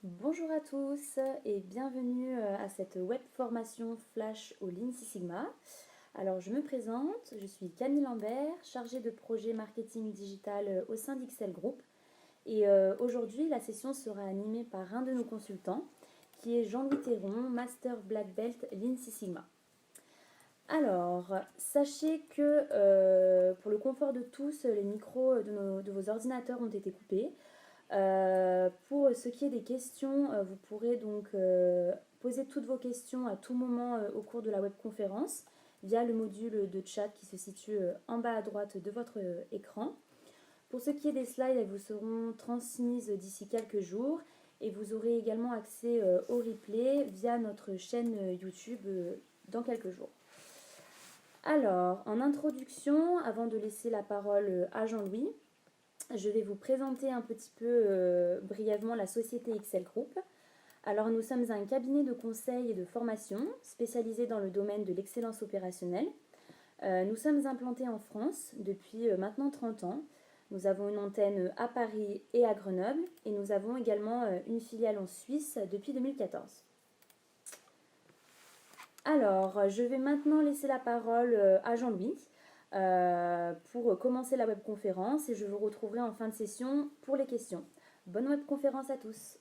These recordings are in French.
Bonjour à tous et bienvenue à cette web formation flash au Lean Six Sigma. Alors je me présente, je suis Camille Lambert, chargée de projet marketing digital au sein d'XL Group. Et aujourd'hui la session sera animée par un de nos consultants qui est Jean-Louis Théron, Master Black Belt Lean Six Sigma. Alors, sachez que pour le confort de tous, les micros de vos ordinateurs ont été coupés. Pour ce qui est des questions, vous pourrez donc poser toutes vos questions à tout moment au cours de la webconférence via le module de chat qui se situe en bas à droite de votre écran. Pour ce qui est des slides, elles vous seront transmises d'ici quelques jours et vous aurez également accès au replay via notre chaîne YouTube dans quelques jours. Alors, en introduction, avant de laisser la parole à Jean-Louis, je vais vous présenter un petit peu brièvement la société XL Group. Alors nous sommes un cabinet de conseil et de formation spécialisé dans le domaine de l'excellence opérationnelle. Nous sommes implantés en France depuis maintenant 30 ans. Nous avons une antenne à Paris et à Grenoble et nous avons également une filiale en Suisse depuis 2014. Alors, je vais maintenant laisser la parole à Jean-Louis pour commencer la webconférence et je vous retrouverai en fin de session pour les questions. Bonne webconférence à tous.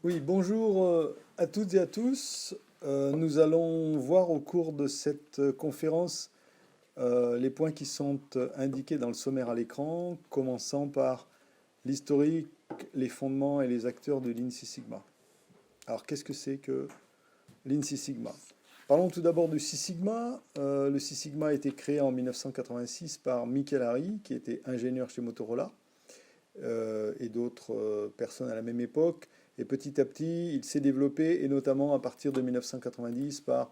Oui, bonjour à toutes et à tous. Nous allons voir au cours de cette conférence les points qui sont indiqués dans le sommaire à l'écran, commençant par l'historique, les fondements et les acteurs de Lean Six Sigma. Alors, qu'est-ce que c'est que Lean Six Sigma? Parlons tout d'abord du Six Sigma. Le Six Sigma a été créé en 1986 par Michael Hari, qui était ingénieur chez Motorola, et d'autres personnes à la même époque. Et petit à petit, il s'est développé, et notamment à partir de 1990 par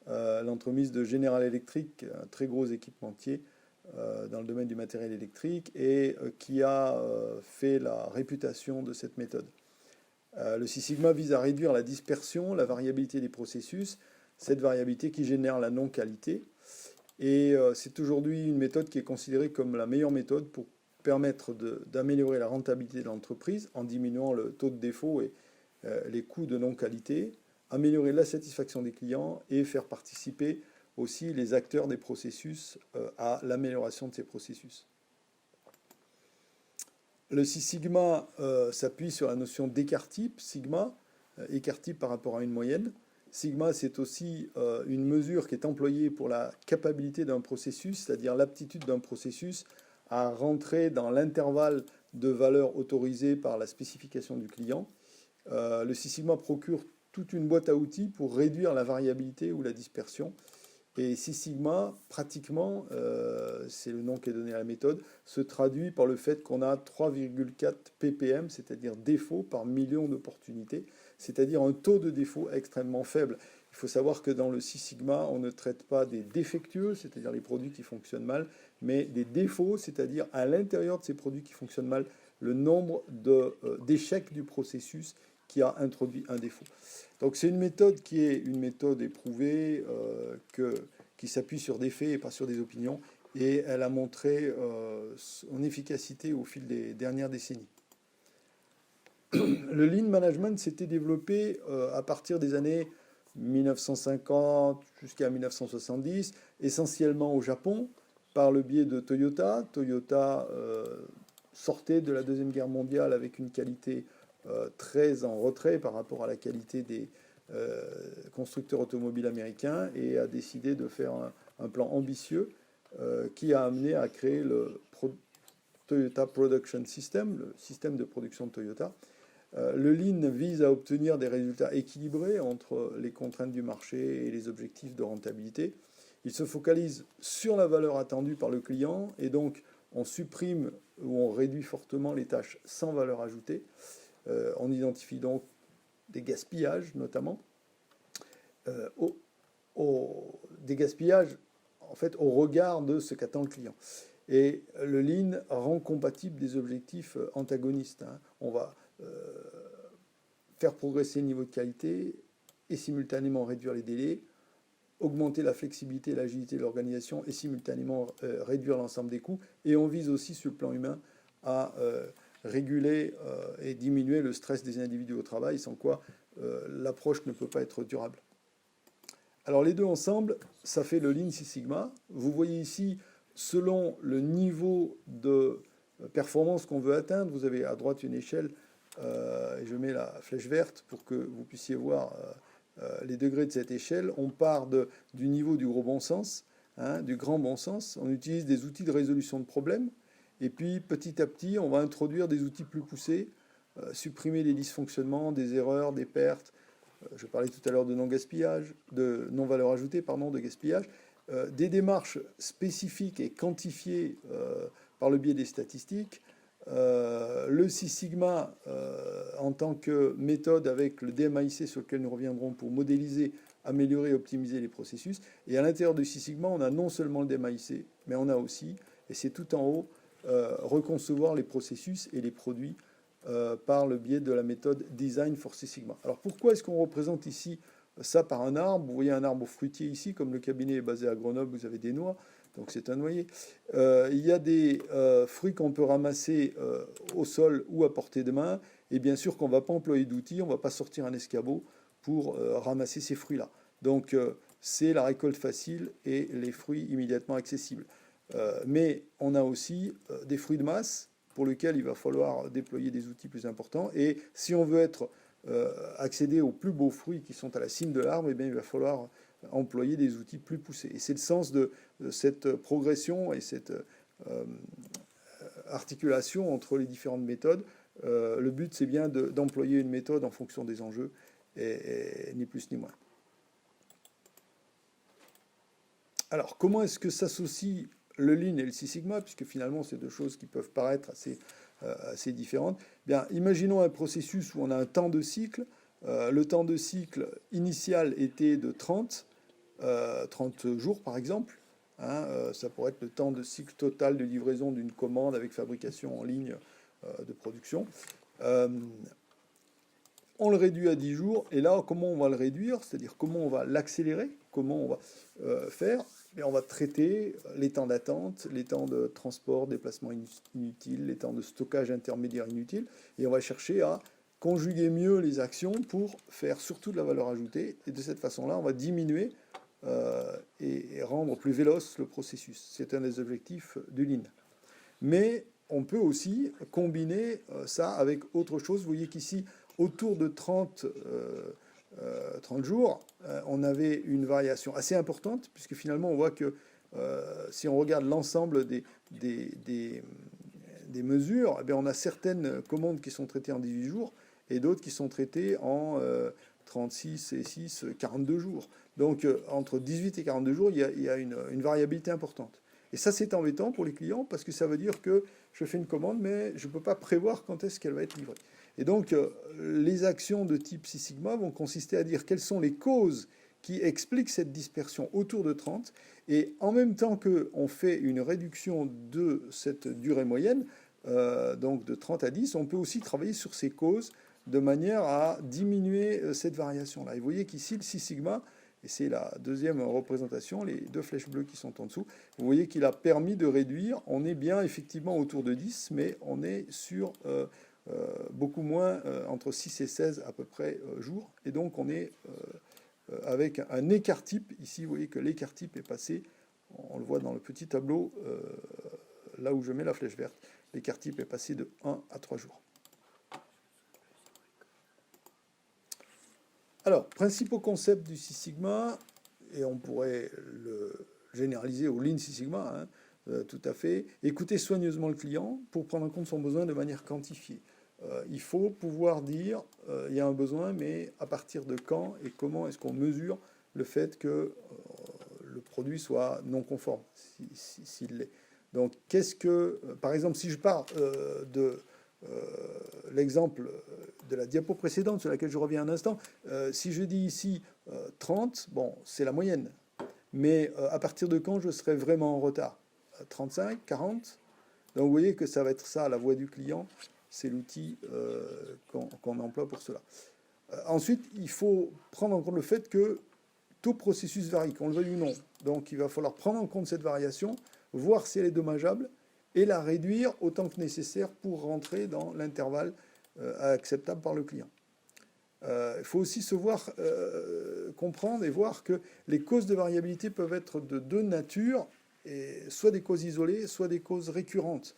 l'entremise de General Electric, un très gros équipementier dans le domaine du matériel électrique, et qui a fait la réputation de cette méthode. Le Six Sigma vise à réduire la dispersion, la variabilité des processus, cette variabilité qui génère la non-qualité. Et c'est aujourd'hui une méthode qui est considérée comme la meilleure méthode pour permettre d'améliorer la rentabilité de l'entreprise en diminuant le taux de défaut et les coûts de non-qualité, améliorer la satisfaction des clients et faire participer aussi les acteurs des processus à l'amélioration de ces processus. Le Six Sigma s'appuie sur la notion d'écart-type, sigma, écart-type par rapport à une moyenne. Sigma, c'est aussi une mesure qui est employée pour la capacité d'un processus, c'est-à-dire l'aptitude d'un processus à rentrer dans l'intervalle de valeurs autorisées par la spécification du client. Le Six Sigma procure toute une boîte à outils pour réduire la variabilité ou la dispersion. Et Six Sigma, pratiquement, c'est le nom qui est donné à la méthode, se traduit par le fait qu'on a 3,4 ppm, c'est-à-dire défauts par million d'opportunités, c'est-à-dire un taux de défaut extrêmement faible. Il faut savoir que dans le Six Sigma, on ne traite pas des défectueux, c'est-à-dire les produits qui fonctionnent mal, mais des défauts, c'est-à-dire à l'intérieur de ces produits qui fonctionnent mal, le nombre d'échecs du processus qui a introduit un défaut. Donc c'est une méthode qui est une méthode éprouvée, qui s'appuie sur des faits et pas sur des opinions, et elle a montré son efficacité au fil des dernières décennies. Le Lean Management s'était développé à partir des années 1950 jusqu'à 1970, essentiellement au Japon, par le biais de Toyota. Toyota sortait de la Deuxième Guerre mondiale avec une qualité très en retrait par rapport à la qualité des constructeurs automobiles américains et a décidé de faire un plan ambitieux qui a amené à créer le Toyota Production System, le système de production de Toyota. Le Lean vise à obtenir des résultats équilibrés entre les contraintes du marché et les objectifs de rentabilité. Il se focalise sur la valeur attendue par le client et donc on supprime ou on réduit fortement les tâches sans valeur ajoutée. On identifie donc des gaspillages notamment, des gaspillages en fait au regard de ce qu'attend le client. Et le Lean rend compatible des objectifs antagonistes. On va faire progresser le niveau de qualité et simultanément réduire les délais, augmenter la flexibilité et l'agilité de l'organisation et simultanément réduire l'ensemble des coûts. Et on vise aussi sur le plan humain à réguler et diminuer le stress des individus au travail, sans quoi l'approche ne peut pas être durable. Alors les deux ensemble, ça fait le Lean Six Sigma. Vous voyez ici, selon le niveau de performance qu'on veut atteindre, vous avez à droite une échelle, et je mets la flèche verte pour que vous puissiez voir les degrés de cette échelle. On part du niveau du gros bon sens, hein, du grand bon sens. On utilise des outils de résolution de problèmes, et puis petit à petit, on va introduire des outils plus poussés, supprimer les dysfonctionnements, des erreurs, des pertes. Je parlais tout à l'heure de non-gaspillage, de non-valeur ajoutée, pardon, de gaspillage. Des démarches spécifiques et quantifiées par le biais des statistiques. Le Six Sigma en tant que méthode avec le DMAIC sur lequel nous reviendrons pour modéliser, améliorer et optimiser les processus. Et à l'intérieur du Six Sigma, on a non seulement le DMAIC, mais on a aussi, et c'est tout en haut, reconcevoir les processus et les produits par le biais de la méthode Design for Six Sigma. Alors pourquoi est-ce qu'on représente ici ça par un arbre? Vous voyez un arbre fruitier ici, comme le cabinet est basé à Grenoble, vous avez des noix, donc c'est un noyer. Il y a des fruits qu'on peut ramasser au sol ou à portée de main, et bien sûr qu'on ne va pas employer d'outils, on ne va pas sortir un escabeau pour ramasser ces fruits-là. Donc c'est la récolte facile et les fruits immédiatement accessibles. Mais on a aussi des fruits de masse, pour lesquels il va falloir déployer des outils plus importants. Et si on veut accéder aux plus beaux fruits qui sont à la cime de l'arbre, eh bien, il va falloir employer des outils plus poussés. Et c'est le sens de cette progression et cette articulation entre les différentes méthodes. Le but, c'est bien d'employer une méthode en fonction des enjeux, et ni plus ni moins. Alors, comment est-ce que s'associe le Lean et le Six Sigma, puisque finalement, c'est deux choses qui peuvent paraître assez différentes. Bien, imaginons un processus où on a un temps de cycle. Le temps de cycle initial était de 30 jours, par exemple. Hein, ça pourrait être le temps de cycle total de livraison d'une commande avec fabrication en ligne de production. On le réduit à 10 jours. Et là, comment on va le réduire? C'est-à-dire comment on va l'accélérer? Comment on va faire? Et on va traiter les temps d'attente, les temps de transport, déplacement inutile, les temps de stockage intermédiaire inutile, et on va chercher à conjuguer mieux les actions pour faire surtout de la valeur ajoutée, et de cette façon-là, on va diminuer et rendre plus véloce le processus. C'est un des objectifs du Lean. Mais on peut aussi combiner ça avec autre chose. Vous voyez qu'ici, autour de 30 jours, on avait une variation assez importante, puisque finalement on voit que si on regarde l'ensemble des mesures, eh bien, on a certaines commandes qui sont traitées en 18 jours et d'autres qui sont traitées en 36 et 6, 42 jours. Donc entre 18 et 42 jours, il y a une variabilité importante. Et ça, c'est embêtant pour les clients parce que ça veut dire que je fais une commande, mais je ne peux pas prévoir quand est-ce qu'elle va être livrée. Et donc, les actions de type Six Sigma vont consister à dire quelles sont les causes qui expliquent cette dispersion autour de 30. Et en même temps qu'on fait une réduction de cette durée moyenne, donc de 30 à 10, on peut aussi travailler sur ces causes de manière à diminuer cette variation-là. Et vous voyez qu'ici, le Six Sigma, et c'est la deuxième représentation, les deux flèches bleues qui sont en dessous, vous voyez qu'il a permis de réduire. On est bien effectivement autour de 10, mais on est sur beaucoup moins, entre 6 et 16 à peu près jours. Et donc on est avec un écart type. Ici, vous voyez que l'écart type est passé, on le voit dans le petit tableau, là où je mets la flèche verte, l'écart type est passé de 1 à 3 jours. Alors, principaux concepts du Six Sigma, et on pourrait le généraliser au Lean Six Sigma, hein, tout à fait. Écouter soigneusement le client pour prendre en compte son besoin de manière quantifiée. Il faut pouvoir dire, il y a un besoin, mais à partir de quand et comment est-ce qu'on mesure le fait que le produit soit non conforme, s'il l'est. Donc, par exemple, si je pars de l'exemple de la diapo précédente sur laquelle je reviens un instant, si je dis ici 30, bon, c'est la moyenne. Mais à partir de quand je serai vraiment en retard? 35, 40? Donc vous voyez que ça va être ça, la voix du client, c'est l'outil qu'on emploie pour cela. Ensuite, il faut prendre en compte le fait que tout processus varie, qu'on le veuille ou non. Donc il va falloir prendre en compte cette variation, voir si elle est dommageable, et la réduire autant que nécessaire pour rentrer dans l'intervalle acceptable par le client. Il faut aussi comprendre et voir que les causes de variabilité peuvent être de deux natures, et soit des causes isolées, soit des causes récurrentes.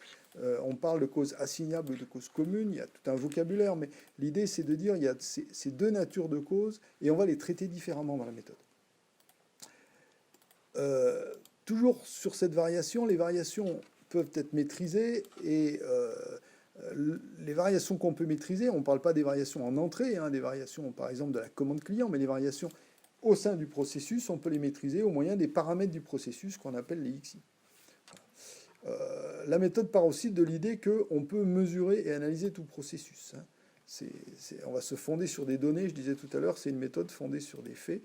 On parle de causes assignables ou de causes communes, il y a tout un vocabulaire, mais l'idée c'est de dire qu'il y a ces deux natures de causes et on va les traiter différemment dans la méthode. Toujours sur cette variation, les variations peuvent être maîtrisées et les variations qu'on peut maîtriser, on ne parle pas des variations en entrée, des variations par exemple de la commande client, mais les variations au sein du processus, on peut les maîtriser au moyen des paramètres du processus qu'on appelle les XI. La méthode part aussi de l'idée qu'on peut mesurer et analyser tout processus. On va se fonder sur des données, je disais tout à l'heure, c'est une méthode fondée sur des faits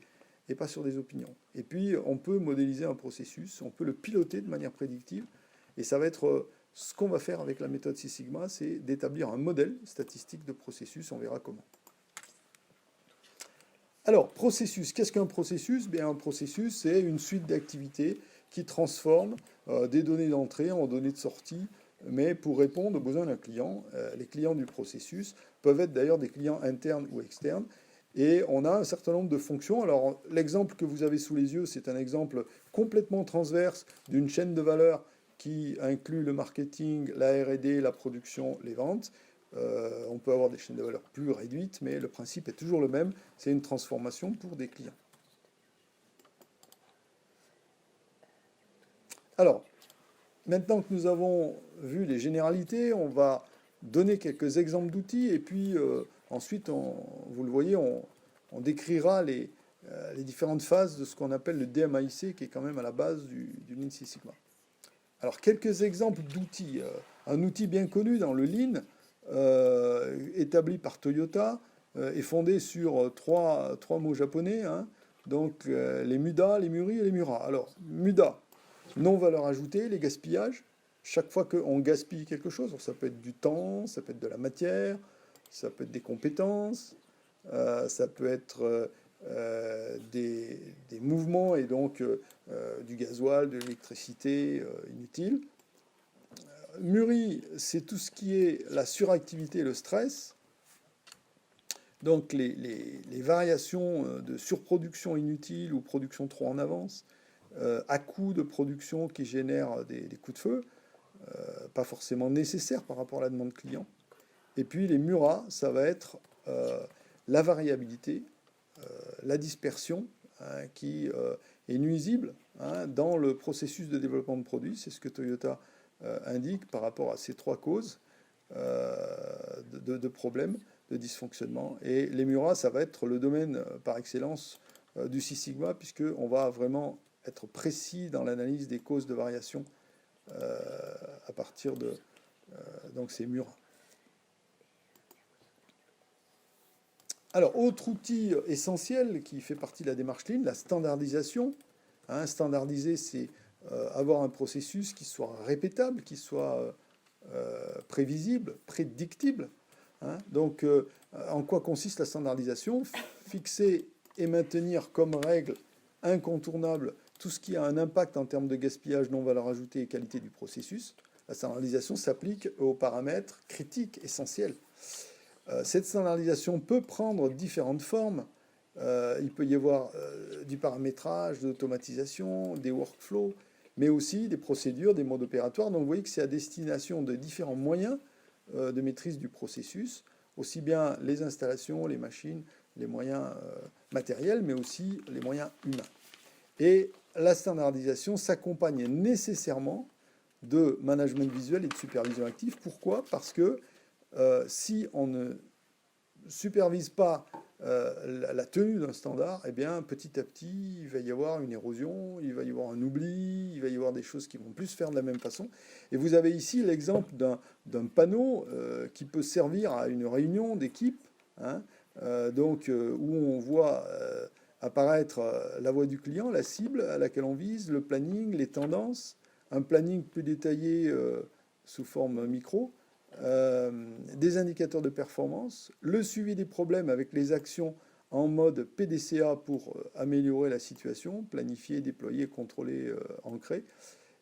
et pas sur des opinions. Et puis on peut modéliser un processus, on peut le piloter de manière prédictive, et ça va être ce qu'on va faire avec la méthode Six Sigma, c'est d'établir un modèle statistique de processus, on verra comment. Alors, processus, qu'est-ce qu'un processus? Bien, un processus, c'est une suite d'activités qui transforme des données d'entrée en données de sortie, mais pour répondre aux besoins d'un client. Les clients du processus peuvent être d'ailleurs des clients internes ou externes, et on a un certain nombre de fonctions. Alors, l'exemple que vous avez sous les yeux, c'est un exemple complètement transverse d'une chaîne de valeur qui inclut le marketing, la R&D, la production, les ventes. On peut avoir des chaînes de valeur plus réduites, mais le principe est toujours le même, c'est une transformation pour des clients. Alors, maintenant que nous avons vu les généralités, on va donner quelques exemples d'outils, et puis ensuite, vous le voyez, on décrira les différentes phases de ce qu'on appelle le DMAIC, qui est quand même à la base du Lean Six Sigma. Alors, quelques exemples d'outils. Un outil bien connu dans le Lean, établi par Toyota, est fondé sur trois mots japonais, donc les MUDA, les MURI et les MURA. Alors, MUDA, non-valeur ajoutée, les gaspillages. Chaque fois qu'on gaspille quelque chose, alors ça peut être du temps, ça peut être de la matière, ça peut être des compétences, ça peut être des mouvements et donc du gasoil, de l'électricité inutile. MURI, c'est tout ce qui est la suractivité et le stress. Donc les variations de surproduction inutile ou production trop en avance, à coût de production qui génèrent des coups de feu, pas forcément nécessaires par rapport à la demande client. Et puis les MURA, ça va être la variabilité, la dispersion, qui est nuisible dans le processus de développement de produits. C'est ce que Toyota indique par rapport à ces trois causes de problèmes, de dysfonctionnement. Et les MURA, ça va être le domaine par excellence du Six Sigma, puisqu'on va vraiment être précis dans l'analyse des causes de variation à partir de donc ces MURA. Alors, autre outil essentiel qui fait partie de la démarche Lean, la standardisation. Standardiser, c'est avoir un processus qui soit répétable, qui soit prévisible, prédictible. Donc, en quoi consiste la standardisation? Fixer et maintenir comme règle incontournable tout ce qui a un impact en termes de gaspillage, non-valeur ajoutée et qualité du processus. La standardisation s'applique aux paramètres critiques, essentiels. Cette standardisation peut prendre différentes formes. Il peut y avoir du paramétrage, de l'automatisation, des workflows, mais aussi des procédures, des modes opératoires. Donc vous voyez que c'est à destination de différents moyens de maîtrise du processus, aussi bien les installations, les machines, les moyens matériels, mais aussi les moyens humains. Et la standardisation s'accompagne nécessairement de management visuel et de supervision active. Pourquoi? Parce que si on ne supervise pas la tenue d'un standard, eh bien, petit à petit, il va y avoir une érosion, il va y avoir un oubli, il va y avoir des choses qui vont plus se faire de la même façon. Et vous avez ici l'exemple d'un panneau qui peut servir à une réunion d'équipe, où on voit apparaître la voix du client, la cible à laquelle on vise, le planning, les tendances, un planning plus détaillé sous forme micro, des indicateurs de performance, le suivi des problèmes avec les actions en mode PDCA pour améliorer la situation, planifier, déployer, contrôler, ancrer,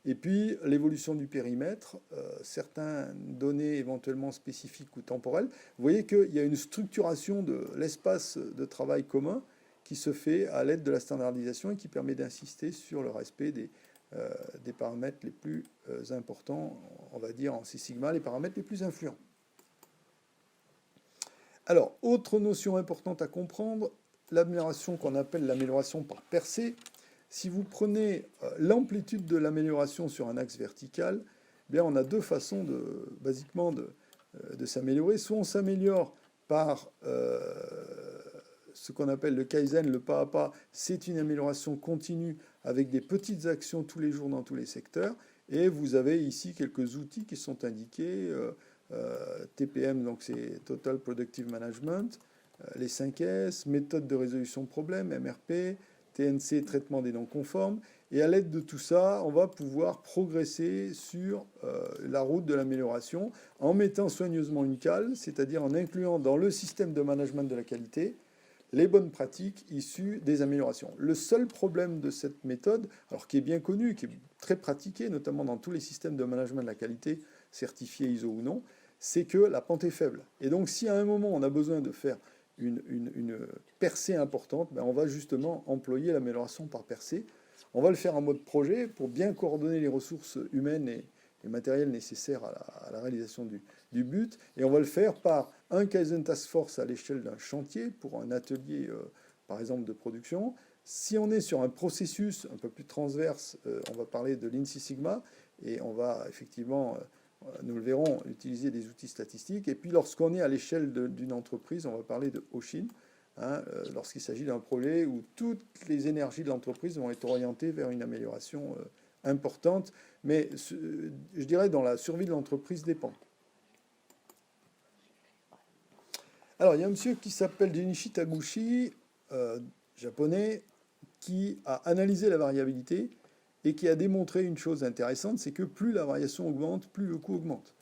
Et puis l'évolution du périmètre, certaines données éventuellement spécifiques ou temporelles. Vous voyez qu'il y a une structuration de l'espace de travail commun qui se fait à l'aide de la standardisation et qui permet d'insister sur le respect des paramètres les plus importants, on va dire en Six Sigma, les paramètres les plus influents. Alors, autre notion importante à comprendre, l'amélioration qu'on appelle l'amélioration par percée. Si vous prenez l'amplitude de l'amélioration sur un axe vertical, eh bien on a deux façons basiquement de s'améliorer. Soit on s'améliore par ce qu'on appelle le Kaizen, le pas à pas. C'est une amélioration continue avec des petites actions tous les jours dans tous les secteurs. Et vous avez ici quelques outils qui sont indiqués. TPM, donc c'est Total Productive Management, les 5S, méthode de résolution de problèmes, MRP, TNC, traitement des non-conformes. Et à l'aide de tout ça, on va pouvoir progresser sur la route de l'amélioration en mettant soigneusement une cale, c'est-à-dire en incluant dans le système de management de la qualité les bonnes pratiques issues des améliorations. Le seul problème de cette méthode, alors qui est bien connue, qui est très pratiquée, notamment dans tous les systèmes de management de la qualité, certifiés ISO ou non, c'est que la pente est faible. Et donc, si à un moment on a besoin de faire une percée importante, ben on va justement employer l'amélioration par percée. On va le faire en mode projet pour bien coordonner les ressources humaines et matérielles nécessaires à la réalisation du but. Et on va le faire par un Kaizen Task Force à l'échelle d'un chantier pour un atelier, par exemple, de production. Si on est sur un processus un peu plus transverse, on va parler de Lean Six Sigma et on va effectivement, nous le verrons, utiliser des outils statistiques. Et puis lorsqu'on est à l'échelle d'une entreprise, on va parler de Oshin, lorsqu'il s'agit d'un projet où toutes les énergies de l'entreprise vont être orientées vers une amélioration importante, mais je dirais dont la survie de l'entreprise dépend. Alors, il y a un monsieur qui s'appelle Junichi Taguchi, japonais, qui a analysé la variabilité et qui a démontré une chose intéressante, c'est que plus la variation augmente, plus le coût augmente.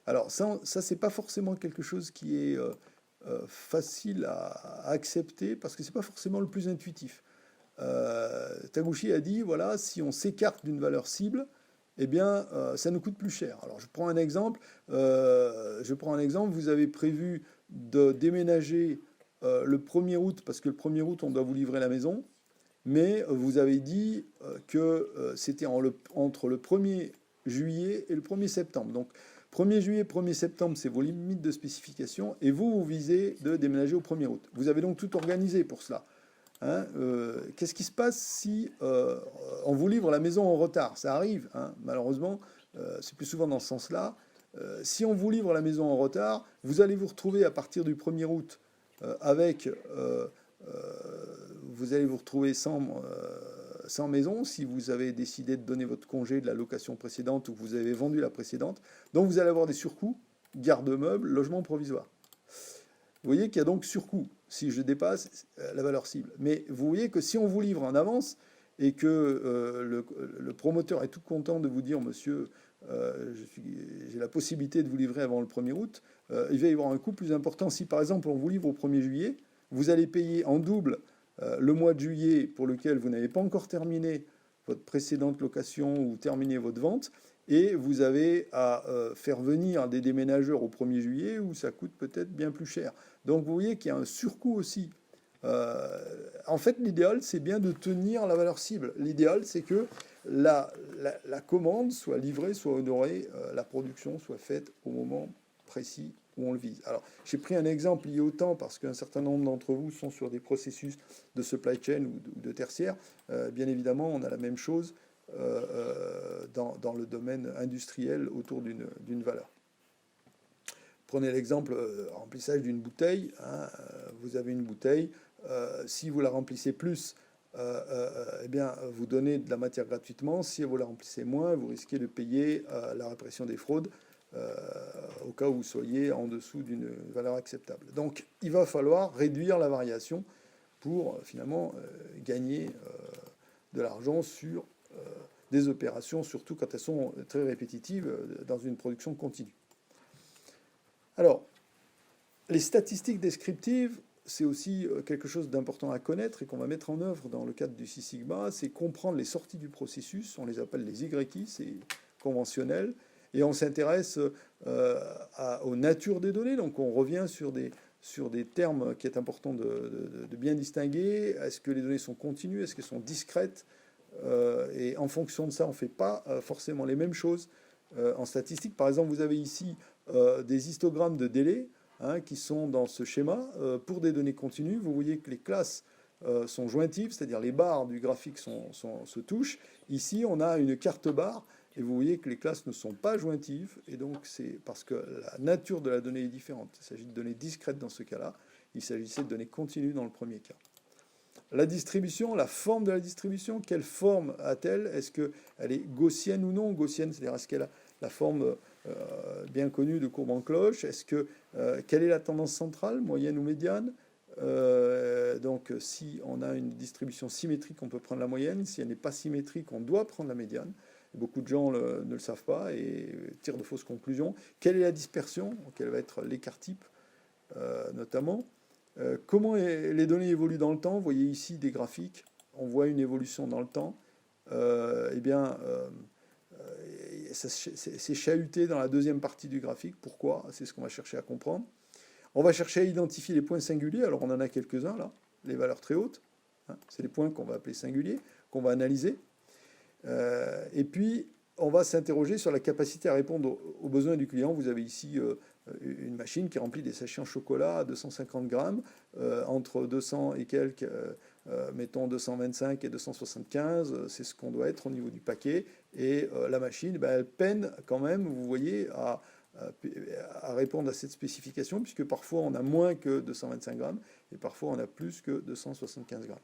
Alors, ça c'est pas forcément quelque chose qui est facile à accepter, parce que c'est pas forcément le plus intuitif. Taguchi a dit, voilà, si on s'écarte d'une valeur cible, eh bien, ça nous coûte plus cher. Alors, je prends un exemple. Vous avez prévu de déménager le 1er août, parce que le 1er août, on doit vous livrer la maison, mais vous avez dit que c'était entre le 1er juillet et le 1er septembre. Donc, 1er juillet, 1er septembre, c'est vos limites de spécification, et vous visez de déménager au 1er août. Vous avez donc tout organisé pour cela. Qu'est-ce qui se passe si on vous livre la maison en retard? Ça arrive, malheureusement, c'est plus souvent dans ce sens-là. Si on vous livre la maison en retard, vous allez vous retrouver à partir du 1er août vous allez vous retrouver sans maison si vous avez décidé de donner votre congé de la location précédente ou que vous avez vendu la précédente. Donc vous allez avoir des surcoûts, garde-meubles, logement provisoire. Vous voyez qu'il y a donc surcoût si je dépasse la valeur cible. Mais vous voyez que si on vous livre en avance et que le promoteur est tout content de vous dire, monsieur, j'ai la possibilité de vous livrer avant le 1er août, il va y avoir un coût plus important. Si par exemple on vous livre au 1er juillet, vous allez payer en double le mois de juillet pour lequel vous n'avez pas encore terminé votre précédente location ou terminé votre vente, et vous avez à faire venir des déménageurs au 1er juillet où ça coûte peut-être bien plus cher. Donc vous voyez qu'il y a un surcoût aussi. En fait, l'idéal, c'est bien de tenir la valeur cible. L'idéal, c'est que la commande soit livrée, soit honorée, la production soit faite au moment précis où on le vise. Alors, j'ai pris un exemple lié au temps parce qu'un certain nombre d'entre vous sont sur des processus de supply chain ou de tertiaire. Bien évidemment, on a la même chose dans le domaine industriel autour d'une valeur. Prenez l'exemple remplissage d'une bouteille. Vous avez une bouteille. Si vous la remplissez plus, eh bien, vous donnez de la matière gratuitement. Si vous la remplissez moins, vous risquez de payer la répression des fraudes au cas où vous soyez en dessous d'une valeur acceptable. Donc, il va falloir réduire la variation pour finalement gagner de l'argent sur des opérations, surtout quand elles sont très répétitives dans une production continue. Alors, les statistiques descriptives, c'est aussi quelque chose d'important à connaître et qu'on va mettre en œuvre dans le cadre du Six Sigma, c'est comprendre les sorties du processus, on les appelle les YI, c'est conventionnel, et on s'intéresse aux natures des données, donc on revient sur des termes qui est important de bien distinguer. Est-ce que les données sont continues? Est-ce qu'elles sont discrètes? Et en fonction de ça, on ne fait pas forcément les mêmes choses en statistique. Par exemple, vous avez ici des histogrammes de délai qui sont dans ce schéma. Pour des données continues, vous voyez que les classes sont jointives, c'est-à-dire les barres du graphique se touchent. Ici, on a une carte barre, et vous voyez que les classes ne sont pas jointives, et donc c'est parce que la nature de la donnée est différente. Il s'agit de données discrètes dans ce cas-là, il s'agissait de données continues dans le premier cas. La distribution, la forme de la distribution, quelle forme a-t-elle? Est-ce qu'elle est gaussienne ou non gaussienne, c'est-à-dire est-ce qu'elle a la forme bien connue de courbe en cloche? Quelle est la tendance centrale, moyenne ou médiane? Donc si on a une distribution symétrique, on peut prendre la moyenne. Si elle n'est pas symétrique, on doit prendre la médiane. Beaucoup de gens ne le savent pas et tirent de fausses conclusions. Quelle est la dispersion? Quel va être l'écart type, notamment? Comment les données évoluent dans le temps? Vous voyez ici des graphiques. On voit une évolution dans le temps. C'est chahuté dans la deuxième partie du graphique. Pourquoi? C'est ce qu'on va chercher à comprendre. On va chercher à identifier les points singuliers. Alors on en a quelques-uns là, les valeurs très hautes. C'est les points qu'on va appeler singuliers, qu'on va analyser. Et puis on va s'interroger sur la capacité à répondre aux besoins du client. Vous avez ici une machine qui remplit des sachets en chocolat à 250 grammes, entre 200 et quelques, mettons 225 et 275, c'est ce qu'on doit être au niveau du paquet. Et la machine, elle peine quand même, vous voyez, à répondre à cette spécification, puisque parfois on a moins que 225 grammes, et parfois on a plus que 275 grammes.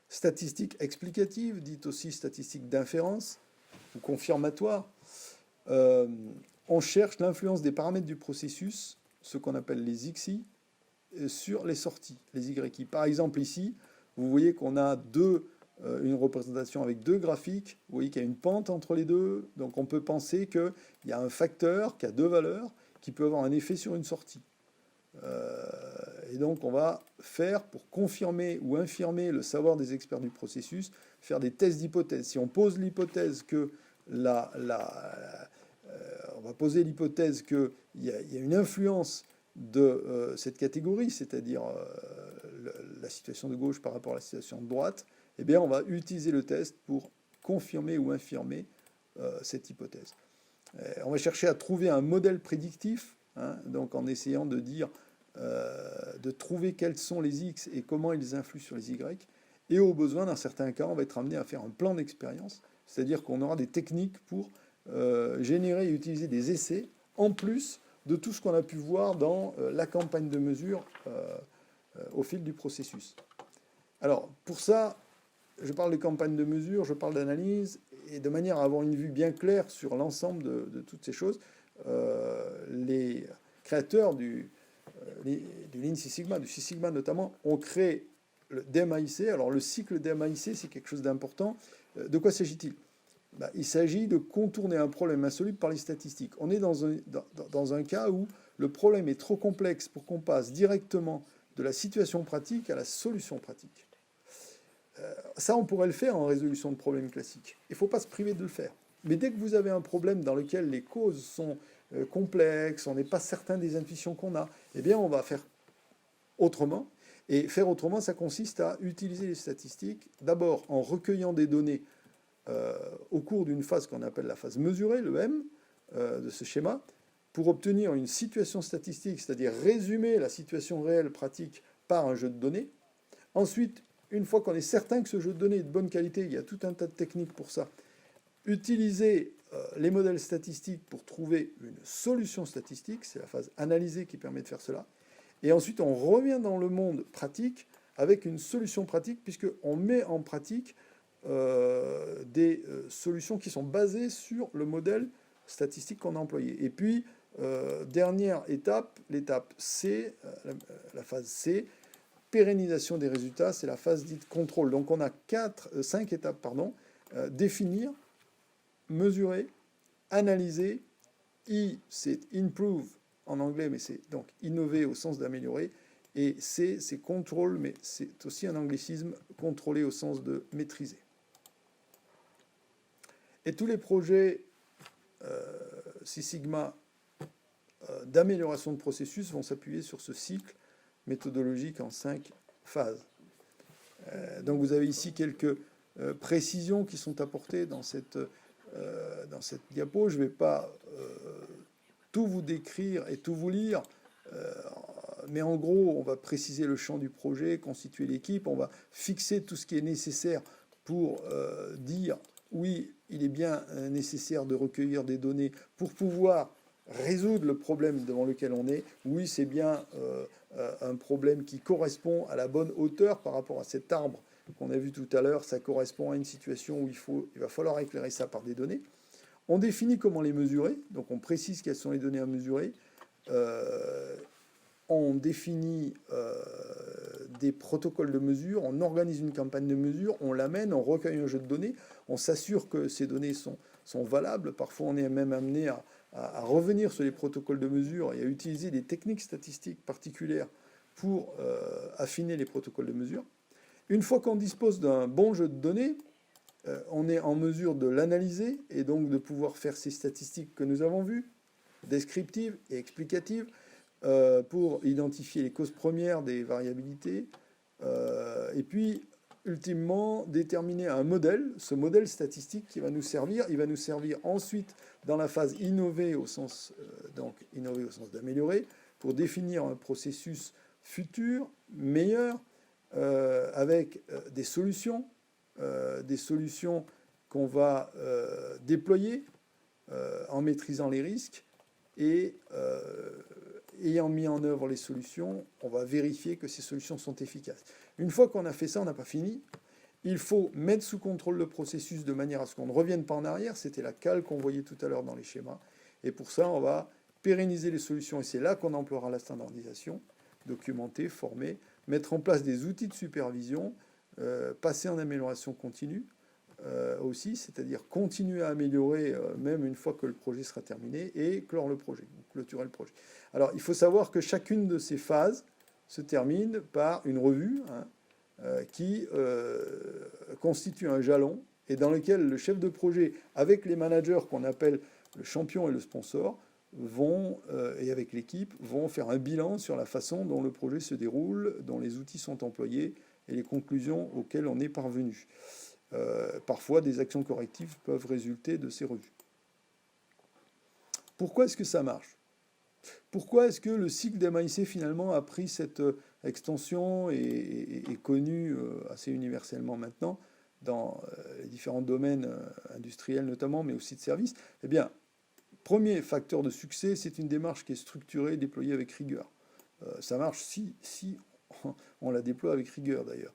Statistique explicative, dite aussi statistique d'inférence ou confirmatoire. On cherche l'influence des paramètres du processus, ce qu'on appelle les XI, sur les sorties, les YI. Par exemple, ici, vous voyez qu'on a une représentation avec deux graphiques. Vous voyez qu'il y a une pente entre les deux. Donc on peut penser qu'il y a un facteur qui a deux valeurs qui peut avoir un effet sur une sortie. Et donc on va faire, pour confirmer ou infirmer le savoir des experts du processus, faire des tests d'hypothèse. Si on pose l'hypothèse que on va poser l'hypothèse qu'il y a une influence de cette catégorie, c'est-à-dire la situation de gauche par rapport à la situation de droite, eh bien on va utiliser le test pour confirmer ou infirmer cette hypothèse. On va chercher à trouver un modèle prédictif, donc en essayant de trouver quels sont les X et comment ils influent sur les Y. Et au besoin, dans certains cas, on va être amené à faire un plan d'expérience, c'est-à-dire qu'on aura des techniques pour générer et utiliser des essais, en plus de tout ce qu'on a pu voir dans la campagne de mesure au fil du processus. Alors, pour ça, je parle de campagne de mesure, je parle d'analyse, et de manière à avoir une vue bien claire sur l'ensemble de toutes ces choses, les créateurs du Lean Six Sigma, du Six Sigma notamment, ont créé le DMAIC. Alors, le cycle DMAIC, c'est quelque chose d'important. De quoi s'agit-il? Il s'agit de contourner un problème insoluble par les statistiques. On est dans un cas où le problème est trop complexe pour qu'on passe directement de la situation pratique à la solution pratique. Ça, on pourrait le faire en résolution de problèmes classiques. Il ne faut pas se priver de le faire. Mais dès que vous avez un problème dans lequel les causes sont complexes, on n'est pas certain des intuitions qu'on a, eh bien, on va faire autrement. Et faire autrement, ça consiste à utiliser les statistiques, d'abord en recueillant des données au cours d'une phase qu'on appelle la phase mesurée, le M, de ce schéma, pour obtenir une situation statistique, c'est-à-dire résumer la situation réelle pratique par un jeu de données. Ensuite, une fois qu'on est certain que ce jeu de données est de bonne qualité, il y a tout un tas de techniques pour ça, utiliser les modèles statistiques pour trouver une solution statistique, c'est la phase analysée qui permet de faire cela. Et ensuite, on revient dans le monde pratique avec une solution pratique, puisqu'on met en pratique des solutions qui sont basées sur le modèle statistique qu'on a employé. Et puis, dernière étape, l'étape C, la phase C, pérennisation des résultats, c'est la phase dite contrôle. Donc on a 5 étapes, définir, mesurer, analyser, I c'est improve en anglais, mais c'est donc innover au sens d'améliorer. Et C, c'est contrôle, mais c'est aussi un anglicisme, contrôler au sens de maîtriser. Et tous les projets Six Sigma d'amélioration de processus vont s'appuyer sur ce cycle méthodologique en 5 phases. Donc vous avez ici quelques précisions qui sont apportées dans cette diapo. Je ne vais pas tout vous décrire et tout vous lire, mais en gros, on va préciser le champ du projet, constituer l'équipe, on va fixer tout ce qui est nécessaire pour dire oui, il est bien nécessaire de recueillir des données pour pouvoir résoudre le problème devant lequel on est. Oui, c'est bien un problème qui correspond à la bonne hauteur par rapport à cet arbre qu'on a vu tout à l'heure. Ça correspond à une situation où il va falloir éclairer ça par des données. On définit comment les mesurer, donc on précise quelles sont les données à mesurer. On définit des protocoles de mesure, on organise une campagne de mesure, on l'amène, on recueille un jeu de données, on s'assure que ces données sont valables. Parfois, on est même amené à revenir sur les protocoles de mesure et à utiliser des techniques statistiques particulières pour affiner les protocoles de mesure. Une fois qu'on dispose d'un bon jeu de données, on est en mesure de l'analyser et donc de pouvoir faire ces statistiques que nous avons vues, descriptives et explicatives, pour identifier les causes premières des variabilités, et puis ultimement déterminer un modèle, ce modèle statistique qui va nous servir. Il va nous servir ensuite dans la phase innover au sens d'améliorer, pour définir un processus futur, meilleur, avec des solutions qu'on va déployer en maîtrisant les risques et ayant mis en œuvre les solutions, on va vérifier que ces solutions sont efficaces. Une fois qu'on a fait ça, on n'a pas fini. Il faut mettre sous contrôle le processus de manière à ce qu'on ne revienne pas en arrière. C'était la cale qu'on voyait tout à l'heure dans les schémas. Et pour ça, on va pérenniser les solutions. Et c'est là qu'on emploiera la standardisation, documenter, former, mettre en place des outils de supervision, passer en amélioration continue aussi, c'est-à-dire continuer à améliorer même une fois que le projet sera terminé, et clore le projet, clôturer le projet. Alors, il faut savoir que chacune de ces phases se termine par une revue qui constitue un jalon et dans lequel le chef de projet, avec les managers qu'on appelle le champion et le sponsor, et avec l'équipe, vont faire un bilan sur la façon dont le projet se déroule, dont les outils sont employés et les conclusions auxquelles on est parvenu. Parfois, des actions correctives peuvent résulter de ces revues. Pourquoi est-ce que ça marche ? Pourquoi est-ce que le cycle d'MAIC finalement a pris cette extension et est connu assez universellement maintenant dans les différents domaines industriels notamment, mais aussi de services ? Eh bien, premier facteur de succès, c'est une démarche qui est structurée, déployée avec rigueur. Ça marche si on la déploie avec rigueur d'ailleurs.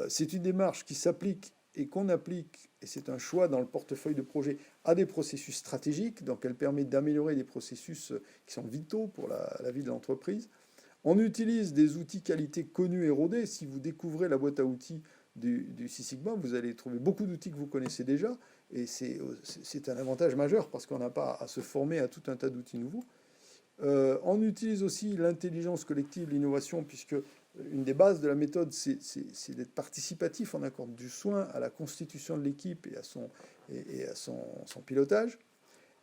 C'est une démarche qui s'applique et qu'on applique, et c'est un choix dans le portefeuille de projet, à des processus stratégiques, donc elle permet d'améliorer des processus qui sont vitaux pour la vie de l'entreprise. On utilise des outils qualité connus et rodés. Si vous découvrez la boîte à outils du Six Sigma, vous allez trouver beaucoup d'outils que vous connaissez déjà, et c'est un avantage majeur parce qu'on n'a pas à se former à tout un tas d'outils nouveaux. On utilise aussi l'intelligence collective, l'innovation, puisque une des bases de la méthode, c'est d'être participatif. On accorde du soin à la constitution de l'équipe et à son pilotage.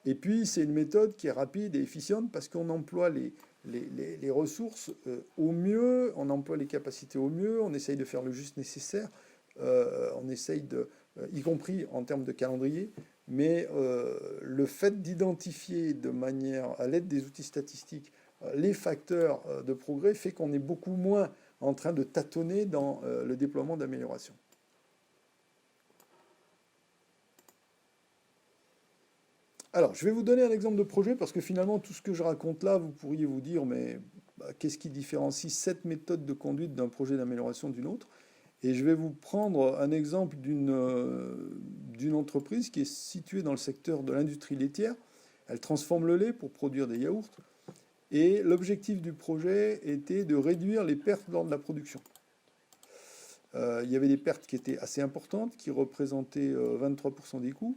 Et puis, c'est une méthode qui est rapide et efficiente parce qu'on emploie les ressources au mieux, on emploie les capacités au mieux, on essaye de faire le juste nécessaire, on essaye y compris en termes de calendrier, mais le fait d'identifier de manière, à l'aide des outils statistiques, les facteurs de progrès fait qu'on est beaucoup moins en train de tâtonner dans le déploiement d'amélioration. Alors, je vais vous donner un exemple de projet parce que finalement, tout ce que je raconte là, vous pourriez vous dire, mais qu'est-ce qui différencie cette méthode de conduite d'un projet d'amélioration d'une autre ? Et je vais vous prendre un exemple d'une entreprise qui est située dans le secteur de l'industrie laitière. Elle transforme le lait pour produire des yaourts. Et l'objectif du projet était de réduire les pertes lors de la production. Il y avait des pertes qui étaient assez importantes, qui représentaient 23% des coûts.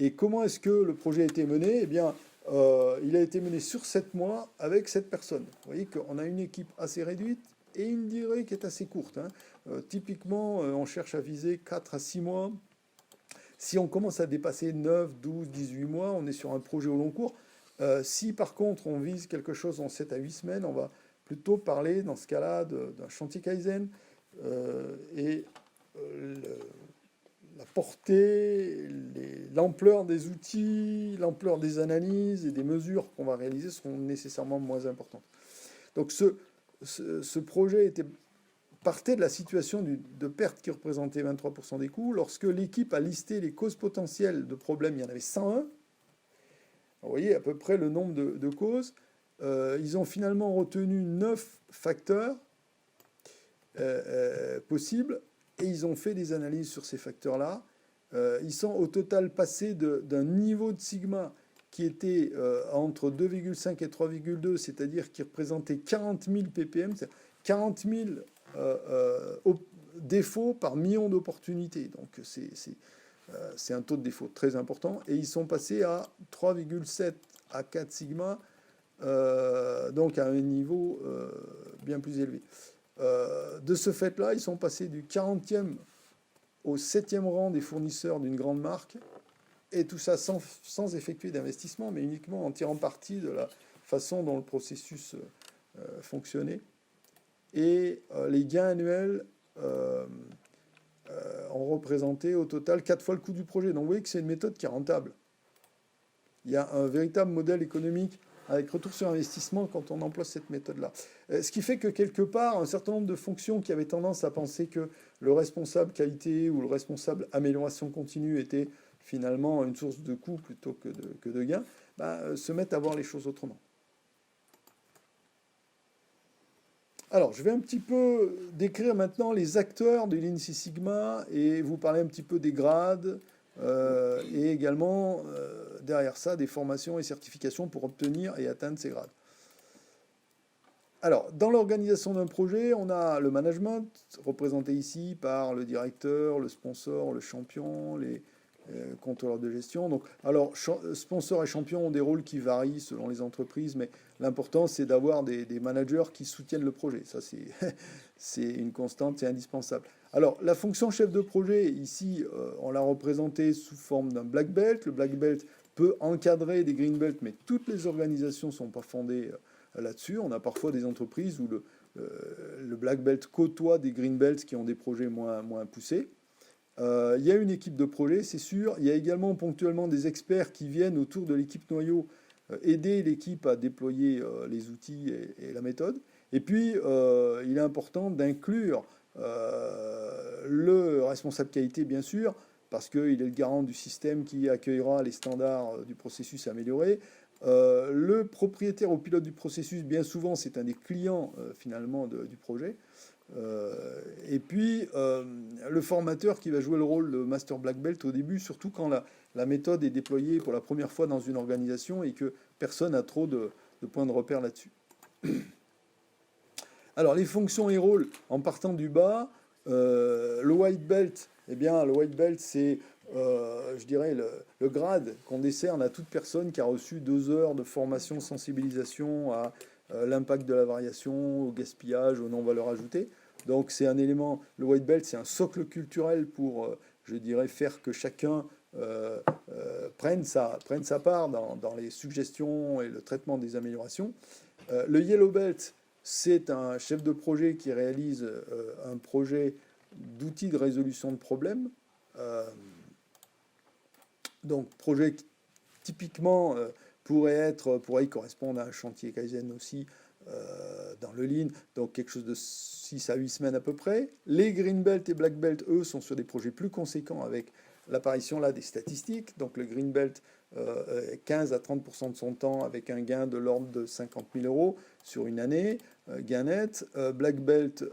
Et comment est-ce que le projet a été mené ? Eh bien, il a été mené sur 7 mois avec 7 personnes. Vous voyez qu'on a une équipe assez réduite et une durée qui est assez courte, hein. Typiquement, on cherche à viser 4 à 6 mois. Si on commence à dépasser 9, 12, 18 mois, on est sur un projet au long cours. Si par contre on vise quelque chose en 7 à 8 semaines, on va plutôt parler dans ce cas-là d'un chantier Kaizen. Et la portée, l'ampleur des outils, l'ampleur des analyses et des mesures qu'on va réaliser seront nécessairement moins importantes. Donc ce projet partait de la situation de perte qui représentait 23% des coûts. Lorsque l'équipe a listé les causes potentielles de problèmes, il y en avait 101. Vous voyez à peu près le nombre de causes. Ils ont finalement retenu 9 facteurs possibles et ils ont fait des analyses sur ces facteurs-là. Ils sont au total passés d'un niveau de sigma qui était entre 2,5 et 3,2, c'est-à-dire qui représentait 40 000 ppm, c'est-à-dire 40 000 défauts par million d'opportunités. Donc c'est un taux de défaut très important. Et ils sont passés à 3,7 à 4 sigma, donc à un niveau bien plus élevé. De ce fait-là, ils sont passés du 40e au 7e rang des fournisseurs d'une grande marque, et tout ça sans effectuer d'investissement, mais uniquement en tirant parti de la façon dont le processus fonctionnait. Et les gains annuels ont représenté au total 4 fois le coût du projet. Donc vous voyez que c'est une méthode qui est rentable. Il y a un véritable modèle économique avec retour sur investissement quand on emploie cette méthode-là. Ce qui fait que quelque part, un certain nombre de fonctions qui avaient tendance à penser que le responsable qualité ou le responsable amélioration continue était finalement une source de coût plutôt que de gain, se mettent à voir les choses autrement. Alors, je vais un petit peu décrire maintenant les acteurs de Lean Six Sigma et vous parler un petit peu des grades et également, derrière ça, des formations et certifications pour obtenir et atteindre ces grades. Alors, dans l'organisation d'un projet, on a le management, représenté ici par le directeur, le sponsor, le champion, les contrôleurs de gestion. Donc, alors, sponsor et champion ont des rôles qui varient selon les entreprises, mais l'important, c'est d'avoir des managers qui soutiennent le projet. Ça, c'est une constante, c'est indispensable. Alors, la fonction chef de projet, ici, on l'a représentée sous forme d'un black belt. Le black belt peut encadrer des green belts, mais toutes les organisations ne sont pas fondées là-dessus. On a parfois des entreprises où le black belt côtoie des green belts qui ont des projets moins poussés. Il y a une équipe de projet, c'est sûr. Il y a également ponctuellement des experts qui viennent autour de l'équipe noyau aider l'équipe à déployer les outils et la méthode. Et puis, il est important d'inclure le responsable qualité, bien sûr, parce qu'il est le garant du système qui accueillera les standards du processus amélioré. Le propriétaire ou pilote du processus, bien souvent, c'est un des clients finalement du projet. Et puis, le formateur qui va jouer le rôle de Master Black Belt au début, surtout quand la méthode est déployée pour la première fois dans une organisation et que personne n'a trop de points de repère là-dessus. Alors, les fonctions et rôles, en partant du bas, le White Belt, eh bien, le White Belt, c'est, je dirais, le grade qu'on décerne à toute personne qui a reçu 2 heures de formation sensibilisation à l'impact de la variation, au gaspillage, aux non-valeurs ajoutées. Donc c'est un élément, le White Belt, c'est un socle culturel pour, je dirais, faire que chacun prenne sa part dans les suggestions et le traitement des améliorations. Le Yellow Belt, c'est un chef de projet qui réalise un projet d'outils de résolution de problèmes. Donc projet qui, typiquement pourrait y correspondre à un chantier Kaizen aussi dans le Lean, donc quelque chose de 6 à 8 semaines à peu près. Les Green Belt et Black Belt, eux, sont sur des projets plus conséquents avec l'apparition là des statistiques. Donc le Green Belt, 15 à 30% de son temps avec un gain de l'ordre de 50 000 euros sur une année, gain net. Black Belt,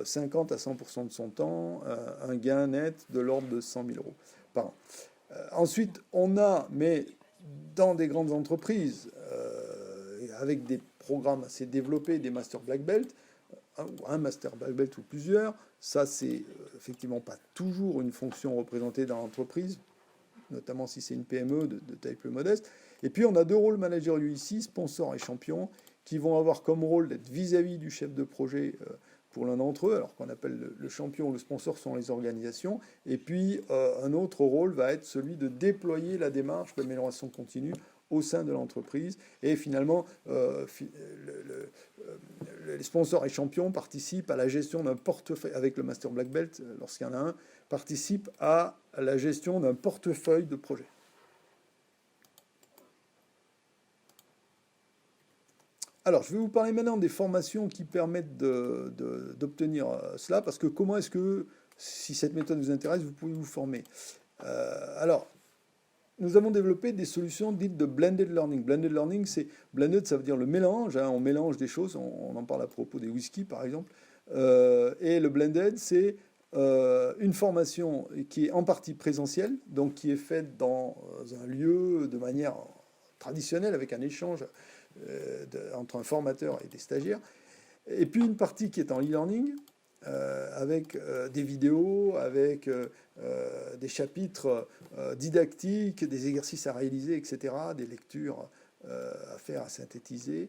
50 à 100% de son temps, un gain net de l'ordre de 100 000 euros par an. Ensuite, on a, mais dans des grandes entreprises, avec des programmes assez développés, des Master Black Belt, un Master Black Belt ou plusieurs, ça c'est effectivement pas toujours une fonction représentée dans l'entreprise, notamment si c'est une PME de taille plus modeste. Et puis on a deux rôles managériaux ici, sponsor et champion, qui vont avoir comme rôle d'être vis-à-vis du chef de projet pour l'un d'entre eux, alors qu'on appelle le champion ou le sponsor sont les organisations. Et puis un autre rôle va être celui de déployer la démarche d'amélioration continue au sein de l'entreprise. Et finalement, les sponsors et champions participent à la gestion d'un portefeuille, avec le Master Black Belt, lorsqu'il y en a un, participent à la gestion d'un portefeuille de projets. Alors, je vais vous parler maintenant des formations qui permettent d'obtenir cela, parce que comment est-ce que, si cette méthode vous intéresse, vous pouvez vous former. Alors, nous avons développé des solutions dites de blended learning. Blended learning, blended, ça veut dire le mélange, hein, on mélange des choses, on en parle à propos des whisky par exemple, et le blended, c'est une formation qui est en partie présentielle, donc qui est faite dans un lieu de manière traditionnelle avec un échange entre un formateur et des stagiaires, et puis une partie qui est en e-learning, avec des vidéos, avec des chapitres didactiques, des exercices à réaliser, etc., des lectures à faire, à synthétiser.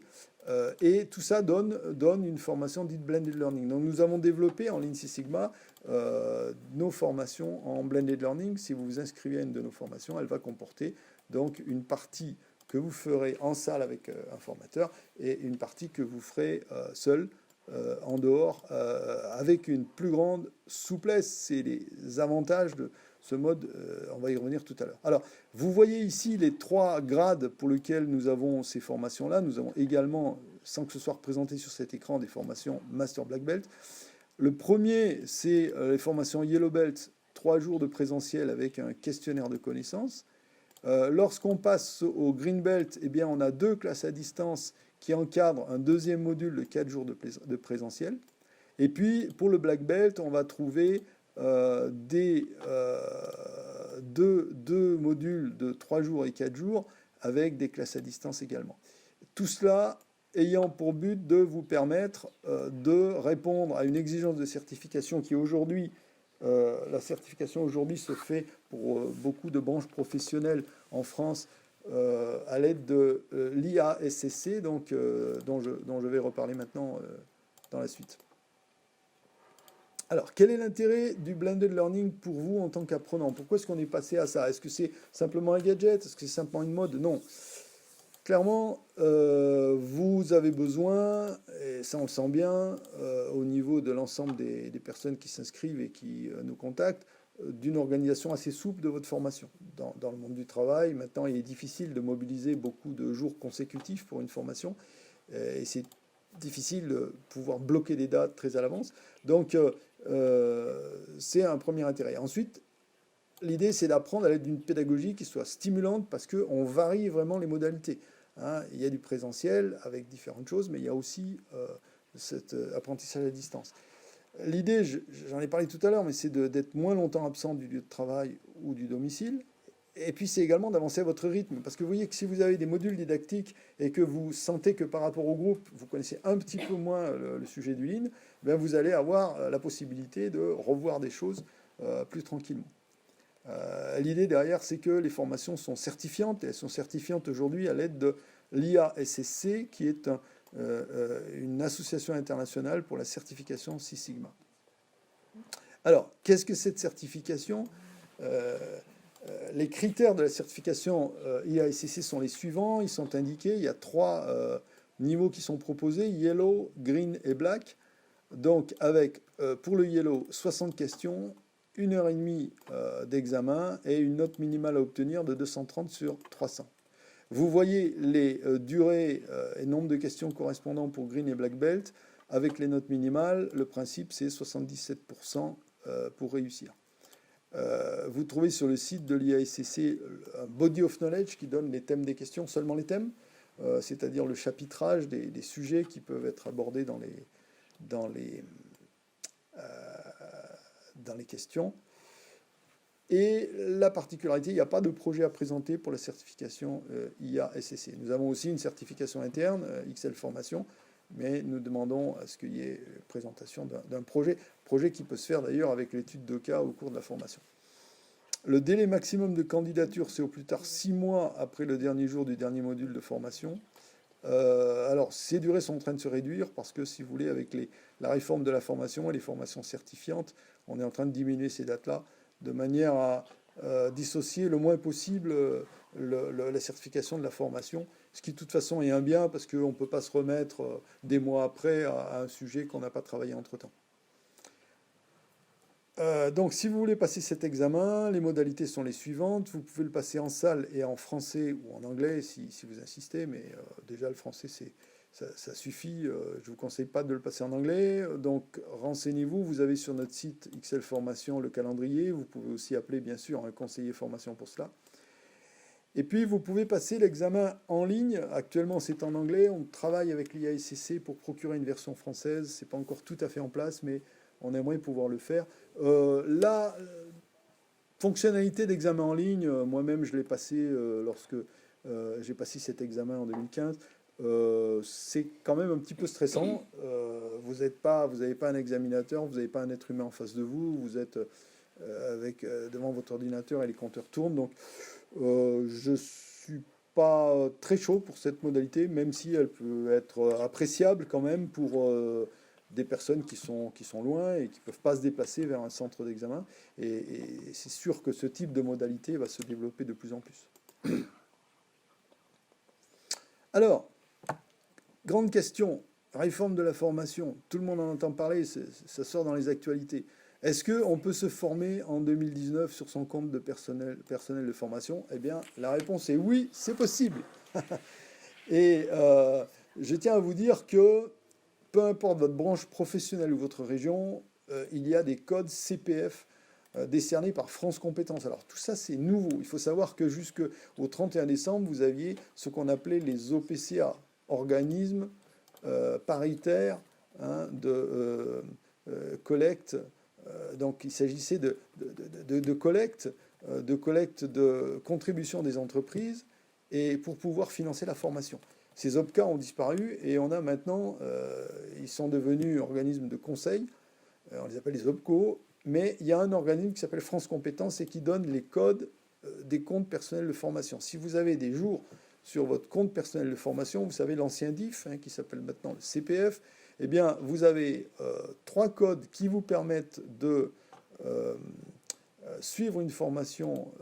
Et tout ça donne une formation dite blended learning. Donc nous avons développé en Lean Six Sigma nos formations en blended learning. Si vous vous inscrivez à une de nos formations, elle va comporter donc une partie que vous ferez en salle avec un formateur et une partie que vous ferez seul en dehors avec une plus grande souplesse. C'est les avantages de ce mode, on va y revenir tout à l'heure. Alors, vous voyez ici les 3 grades pour lesquels nous avons ces formations-là. Nous avons également, sans que ce soit représenté sur cet écran, des formations Master Black Belt. Le premier, c'est les formations Yellow Belt, 3 jours de présentiel avec un questionnaire de connaissances. Lorsqu'on passe au Green Belt, eh bien, on a 2 classes à distance qui encadrent un deuxième module de 4 jours de présentiel. Et puis, pour le Black Belt, on va trouver deux modules de 3 jours et 4 jours avec des classes à distance également. Tout cela ayant pour but de vous permettre de répondre à une exigence de certification qui aujourd'hui, la certification aujourd'hui se fait pour beaucoup de branches professionnelles en France à l'aide de l'IASCC, donc, dont je vais reparler maintenant dans la suite. Alors, quel est l'intérêt du blended learning pour vous en tant qu'apprenant? Pourquoi est-ce qu'on est passé à ça? Est-ce que c'est simplement un gadget? Est-ce que c'est simplement une mode? Non. Clairement, vous avez besoin, et ça on le sent bien, au niveau de l'ensemble des personnes qui s'inscrivent et qui nous contactent, d'une organisation assez souple de votre formation. Dans le monde du travail, maintenant, il est difficile de mobiliser beaucoup de jours consécutifs pour une formation, et c'est difficile de pouvoir bloquer des dates très à l'avance. Donc, c'est un premier intérêt. Ensuite, l'idée, c'est d'apprendre à l'aide d'une pédagogie qui soit stimulante parce qu'on varie vraiment les modalités. Hein, il y a du présentiel avec différentes choses, mais il y a aussi cet apprentissage à distance. L'idée, j'en ai parlé tout à l'heure, mais c'est d'être moins longtemps absent du lieu de travail ou du domicile. Et puis, c'est également d'avancer à votre rythme. Parce que vous voyez que si vous avez des modules didactiques et que vous sentez que par rapport au groupe, vous connaissez un petit peu moins le sujet du Lean, bien vous allez avoir la possibilité de revoir des choses plus tranquillement. L'idée derrière, c'est que les formations sont certifiantes, et elles sont certifiantes aujourd'hui à l'aide de l'IASSC, qui est une association internationale pour la certification Six Sigma. Alors, qu'est-ce que cette certification? Les critères de la certification IASSC sont les suivants, ils sont indiqués, il y a 3 niveaux qui sont proposés, Yellow, Green et Black. Donc, avec, pour le Yellow, 60 questions, 1h30 d'examen et une note minimale à obtenir de 230 sur 300. Vous voyez les durées et nombre de questions correspondant pour Green et Black Belt. Avec les notes minimales, le principe c'est 77% pour réussir. Vous trouvez sur le site de l'IASCC un body of knowledge qui donne les thèmes des questions, seulement les thèmes, c'est-à-dire le chapitrage des sujets qui peuvent être abordés dans les questions. Et la particularité, il n'y a pas de projet à présenter pour la certification IASCC. Nous avons aussi une certification interne, XL Formation, mais nous demandons à ce qu'il y ait présentation d'un projet qui peut se faire d'ailleurs avec l'étude de cas au cours de la formation. Le délai maximum de candidature, c'est au plus tard 6 mois après le dernier jour du dernier module de formation. Alors, ces durées sont en train de se réduire parce que, si vous voulez, avec la réforme de la formation et les formations certifiantes, on est en train de diminuer ces dates-là de manière à dissocier le moins possible la certification de la formation, ce qui de toute façon est un bien parce qu'on ne peut pas se remettre des mois après à un sujet qu'on n'a pas travaillé entre-temps. Donc, si vous voulez passer cet examen, les modalités sont les suivantes. Vous pouvez le passer en salle et en français ou en anglais si vous insistez, mais déjà le français ça suffit. Je ne vous conseille pas de le passer en anglais. Donc, renseignez-vous. Vous avez sur notre site XL Formation le calendrier. Vous pouvez aussi appeler bien sûr un conseiller formation pour cela. Et puis, vous pouvez passer l'examen en ligne. Actuellement, c'est en anglais. On travaille avec l'IASCC pour procurer une version française. Ce n'est pas encore tout à fait en place, mais on aimerait pouvoir le faire. La fonctionnalité d'examen en ligne, moi-même je l'ai passé lorsque j'ai passé cet examen en 2015. C'est quand même un petit peu stressant. Vous n'avez pas un examinateur, vous n'avez pas un être humain en face de vous. Vous êtes devant votre ordinateur et les compteurs tournent. Donc je suis pas très chaud pour cette modalité, même si elle peut être appréciable quand même pour des personnes qui sont loin et qui ne peuvent pas se déplacer vers un centre d'examen. Et c'est sûr que ce type de modalité va se développer de plus en plus. Alors, grande question, réforme de la formation. Tout le monde en entend parler, ça sort dans les actualités. Est-ce qu'on peut se former en 2019 sur son compte de personnel de formation? Eh bien, la réponse est oui, c'est possible. Et je tiens à vous dire que peu importe votre branche professionnelle ou votre région, il y a des codes CPF décernés par France Compétences. Alors tout ça, c'est nouveau. Il faut savoir que jusqu'au 31 décembre, vous aviez ce qu'on appelait les OPCA, organismes paritaires de collecte. Donc il s'agissait de collecte de contribution des entreprises et pour pouvoir financer la formation. Ces OPCA ont disparu et on a maintenant, ils sont devenus organismes de conseil, on les appelle les OPCO, mais il y a un organisme qui s'appelle France Compétences et qui donne les codes des comptes personnels de formation. Si vous avez des jours sur votre compte personnel de formation, vous savez l'ancien DIF, qui s'appelle maintenant le CPF, eh bien vous avez 3 codes qui vous permettent de suivre une formation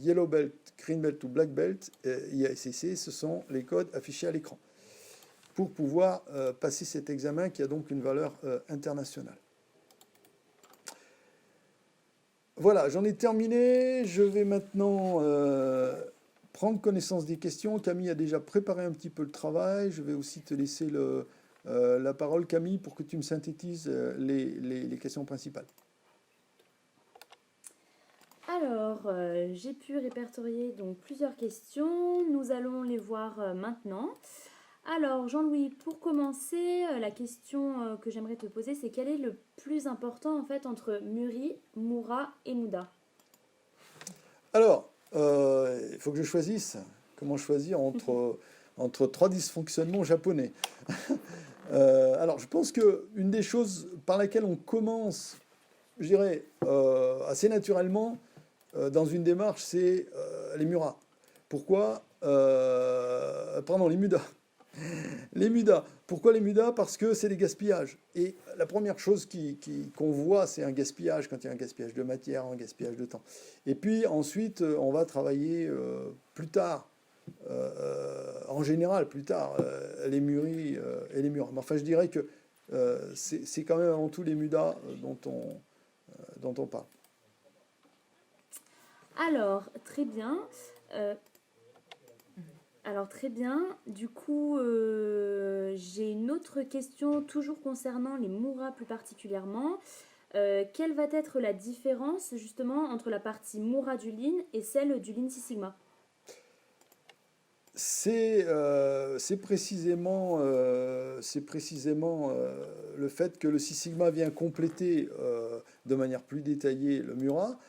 Yellow Belt, Green Belt ou Black Belt, IASCC, ce sont les codes affichés à l'écran pour pouvoir passer cet examen qui a donc une valeur internationale. Voilà, j'en ai terminé. Je vais maintenant prendre connaissance des questions. Camille a déjà préparé un petit peu le travail. Je vais aussi te laisser la parole, Camille, pour que tu me synthétises les questions principales. Alors, j'ai pu répertorier donc plusieurs questions. Nous allons les voir maintenant. Alors, Jean-Louis, pour commencer, la question que j'aimerais te poser, c'est quel est le plus important en fait entre Muri, Moura et Mouda? Alors, il faut que je choisisse. Comment choisir entre 3 dysfonctionnements japonais? Alors, je pense qu'une des choses par laquelle on commence, je dirais, assez naturellement, dans une démarche, c'est les Muras. Pourquoi pardon, les Mudas. Les Mudas. Pourquoi les Mudas? Parce que c'est des gaspillages. Et la première chose qu'on voit, c'est un gaspillage, quand il y a un gaspillage de matière, un gaspillage de temps. Et puis ensuite, on va travailler plus tard, en général plus tard, les Muris et les Muras. Mais enfin, je dirais que c'est quand même avant tout les Mudas dont on parle. Alors, très bien. Du coup, j'ai une autre question, toujours concernant les Muras plus particulièrement. Quelle va être la différence justement entre la partie Mura du Lean et celle du Lean Six Sigma? C'est précisément le fait que le Six Sigma vient compléter de manière plus détaillée le Mura.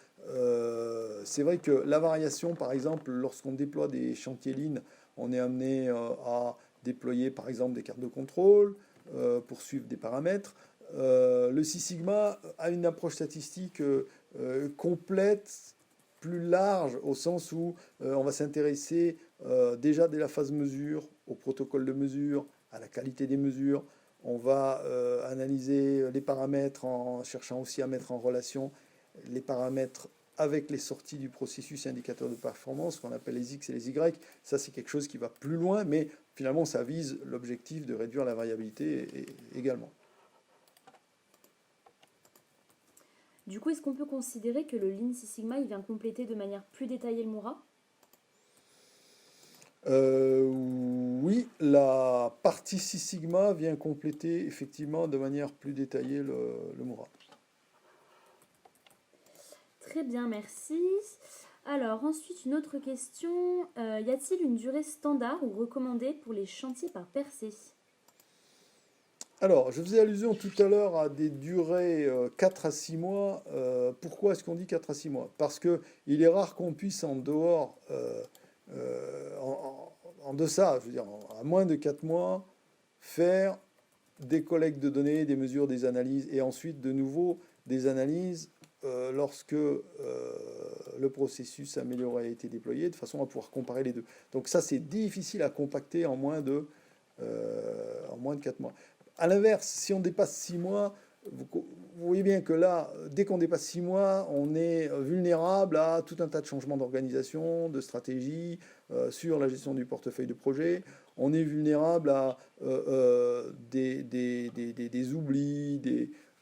C'est vrai que la variation, par exemple, lorsqu'on déploie des chantiers Lean, on est amené à déployer, par exemple, des cartes de contrôle pour suivre des paramètres. Le Six Sigma a une approche statistique complète plus large au sens où on va s'intéresser déjà dès la phase mesure, au protocole de mesure, à la qualité des mesures. On va analyser les paramètres en cherchant aussi à mettre en relation les paramètres avec les sorties du processus indicateur de performance, qu'on appelle les X et les Y. Ça, c'est quelque chose qui va plus loin, mais finalement, ça vise l'objectif de réduire la variabilité également. Du coup, est-ce qu'on peut considérer que le Lean Six Sigma il vient compléter de manière plus détaillée le Moura? Oui, la partie Six Sigma vient compléter effectivement de manière plus détaillée le Moura. Très bien, merci. Alors, ensuite, une autre question. Y a-t-il une durée standard ou recommandée pour les chantiers par percée? Alors, je faisais allusion tout à l'heure à des durées 4 à 6 mois. Pourquoi est-ce qu'on dit 4 à 6 mois? Parce que il est rare qu'on puisse en dehors, en deçà, je veux dire, à moins de 4 mois, faire des collectes de données, des mesures, des analyses, et ensuite de nouveau des analyses lorsque le processus amélioré a été déployé, de façon à pouvoir comparer les deux. Donc ça, c'est difficile à compacter en moins de 4 mois. À l'inverse, si on dépasse 6 mois, vous voyez bien que là, dès qu'on dépasse 6 mois, on est vulnérable à tout un tas de changements d'organisation, de stratégie sur la gestion du portefeuille de projet. On est vulnérable à des oublis,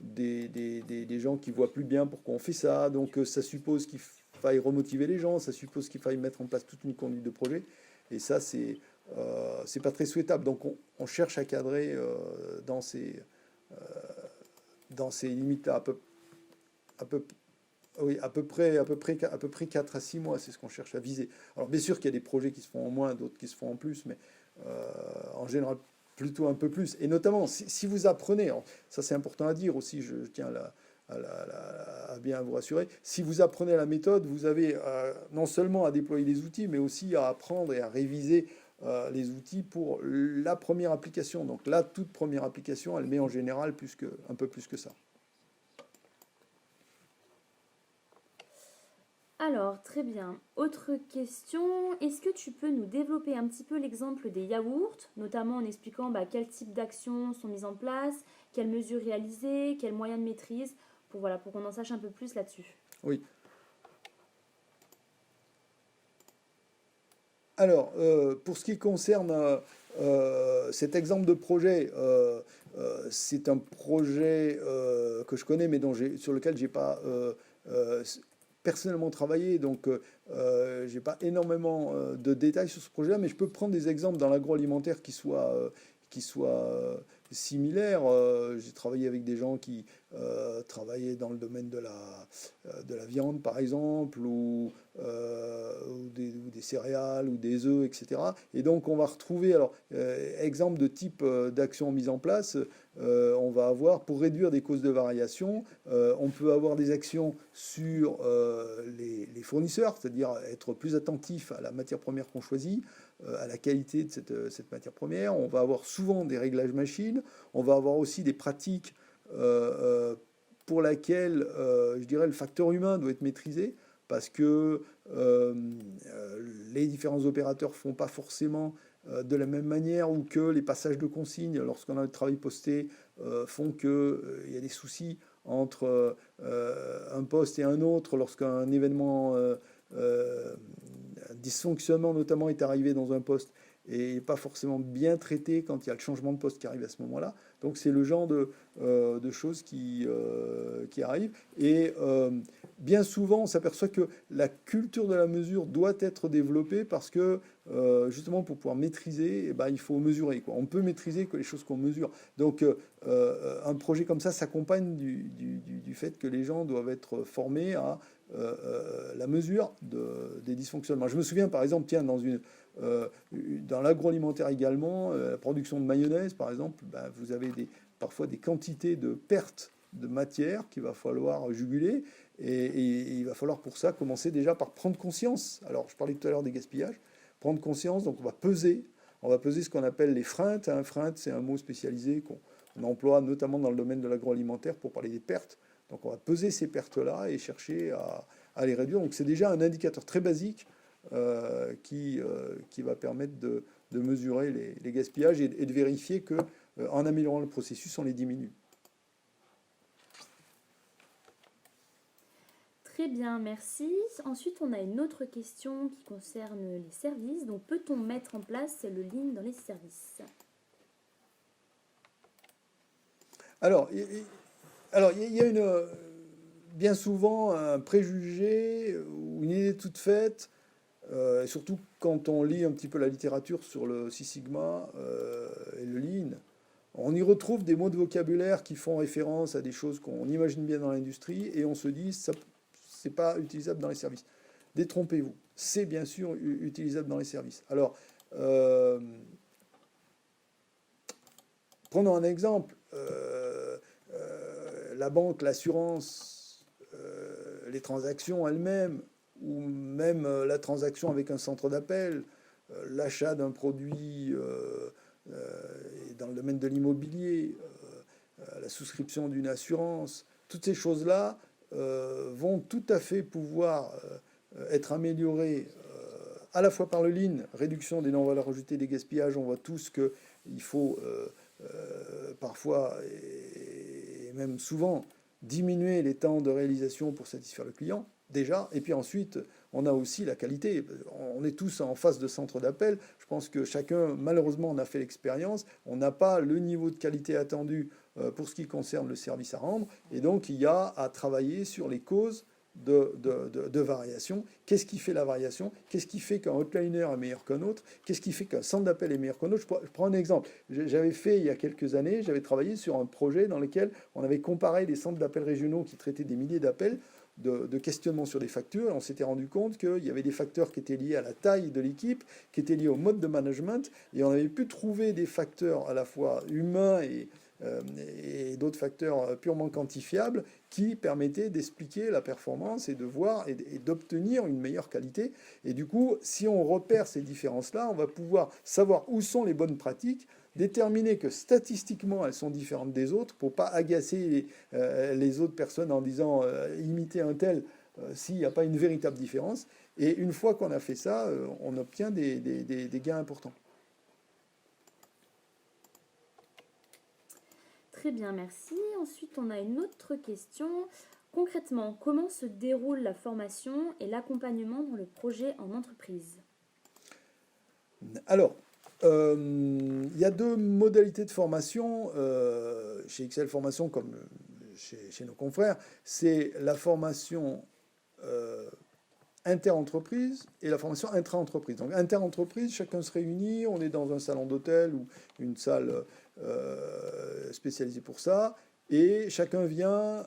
des gens qui voient plus bien pourquoi on fait ça. Donc ça suppose qu'il faille remotiver les gens, ça suppose qu'il faille mettre en place toute une conduite de projet. Et ça, c'est pas très souhaitable. Donc on cherche à cadrer euh, dans ces limites-là, à peu, oui, à peu près 4 à 6 mois, c'est ce qu'on cherche à viser. Alors bien sûr qu'il y a des projets qui se font en moins, d'autres qui se font en plus, mais en général plutôt un peu plus. Et notamment, si vous apprenez, ça c'est important à dire aussi, je tiens à bien vous rassurer, si vous apprenez la méthode, vous avez non seulement à déployer les outils, mais aussi à apprendre et à réviser les outils pour la première application. Donc la toute première application, elle met en général un peu plus que ça. Alors, très bien. Autre question, est-ce que tu peux nous développer un petit peu l'exemple des yaourts, notamment en expliquant quel type d'actions sont mises en place, quelles mesures réaliser, quels moyens de maîtrise, pour qu'on en sache un peu plus là-dessus. Oui. Alors, pour ce qui concerne cet exemple de projet, c'est un projet que je connais, mais sur lequel j'ai pas euh, personnellement travaillé, donc j'ai pas énormément de détails sur ce projet-là, mais je peux prendre des exemples dans l'agroalimentaire qui soient similaires. J'ai travaillé avec des gens qui travaillaient dans le domaine de la viande, par exemple, ou des céréales, ou des œufs, etc. Et donc, on va retrouver, alors, exemple de type d'action mise en place, on va avoir, pour réduire des causes de variation, on peut avoir des actions sur les fournisseurs, c'est-à-dire être plus attentif à la matière première qu'on choisit, à la qualité de cette matière première. On va avoir souvent des réglages machines. On va avoir aussi des pratiques pour lesquelles, je dirais, le facteur humain doit être maîtrisé, parce que les différents opérateurs ne font pas forcément de la même manière, ou que les passages de consignes, lorsqu'on a le travail posté, font qu'il y a des soucis entre un poste et un autre, lorsqu'un événement, un dysfonctionnement notamment, est arrivé dans un poste et pas forcément bien traité quand il y a le changement de poste qui arrive à ce moment-là. Donc c'est le genre de choses qui arrivent. Et bien souvent, on s'aperçoit que la culture de la mesure doit être développée, parce que justement, pour pouvoir maîtriser, il faut mesurer, quoi. On peut maîtriser que les choses qu'on mesure. Donc un projet comme ça s'accompagne du fait que les gens doivent être formés à la mesure des dysfonctionnements. Je me souviens par exemple, tiens, dans l'agroalimentaire également, la production de mayonnaise par exemple, vous avez parfois des quantités de pertes de matière qu'il va falloir juguler, et il va falloir pour ça commencer déjà par prendre conscience. Alors je parlais tout à l'heure des gaspillages, prendre conscience, donc on va peser ce qu'on appelle les freintes. Un freinte, c'est un mot spécialisé qu'on emploie notamment dans le domaine de l'agroalimentaire pour parler des pertes. Donc on va peser ces pertes-là et chercher à à les réduire. Donc c'est déjà un indicateur très basique qui va permettre de mesurer les gaspillages et de vérifier que en améliorant le processus, on les diminue. Très bien, merci. Ensuite, on a une autre question qui concerne les services. Donc, peut-on mettre en place le Lean dans les services? Alors, il y a bien souvent un préjugé ou une idée toute faite, surtout quand on lit un petit peu la littérature sur le Six Sigma et le Lean. On y retrouve des mots de vocabulaire qui font référence à des choses qu'on imagine bien dans l'industrie et on se dit ça c'est pas utilisable dans les services. Détrompez-vous, c'est bien sûr utilisable dans les services. Alors, prenons un exemple. La banque, l'assurance, les transactions elles-mêmes, ou même la transaction avec un centre d'appel, l'achat d'un produit dans le domaine de l'immobilier, la souscription d'une assurance, toutes ces choses-là vont tout à fait pouvoir être améliorées à la fois par le Lean, réduction des non-valeurs ajoutées, des gaspillages. On voit tous qu'il faut parfois et même souvent diminuer les temps de réalisation pour satisfaire le client, déjà. Et puis ensuite, on a aussi la qualité. On est tous en face de centres d'appel. Je pense que chacun, malheureusement, en a fait l'expérience. On n'a pas le niveau de qualité attendu pour ce qui concerne le service à rendre. Et donc, il y a à travailler sur les causes de variation. Qu'est-ce qui fait la variation? Qu'est-ce qui fait qu'un hotliner est meilleur qu'un autre? Qu'est-ce qui fait qu'un centre d'appel est meilleur qu'un autre? Je prends un exemple. J'avais fait, il y a quelques années, j'avais travaillé sur un projet dans lequel on avait comparé des centres d'appel régionaux qui traitaient des milliers d'appels de questionnement sur des factures. Et on s'était rendu compte qu'il y avait des facteurs qui étaient liés à la taille de l'équipe, qui étaient liés au mode de management, et on avait pu trouver des facteurs à la fois humains et d'autres facteurs purement quantifiables qui permettaient d'expliquer la performance et de voir et d'obtenir une meilleure qualité. Et du coup, si on repère ces différences-là, on va pouvoir savoir où sont les bonnes pratiques, déterminer que statistiquement elles sont différentes des autres pour pas agacer les autres personnes en disant imitez un tel s'il n'y a pas une véritable différence. Et une fois qu'on a fait ça, on obtient des gains importants. Très bien, merci. Ensuite, on a une autre question. Concrètement, comment se déroule la formation et l'accompagnement dans le projet en entreprise? Alors, il y a deux modalités de formation chez Excel Formation comme chez nos confrères. C'est la formation inter-entreprise et la formation intra-entreprise. Donc inter-entreprise, chacun se réunit, on est dans un salon d'hôtel ou une salle spécialisée pour ça, et chacun vient,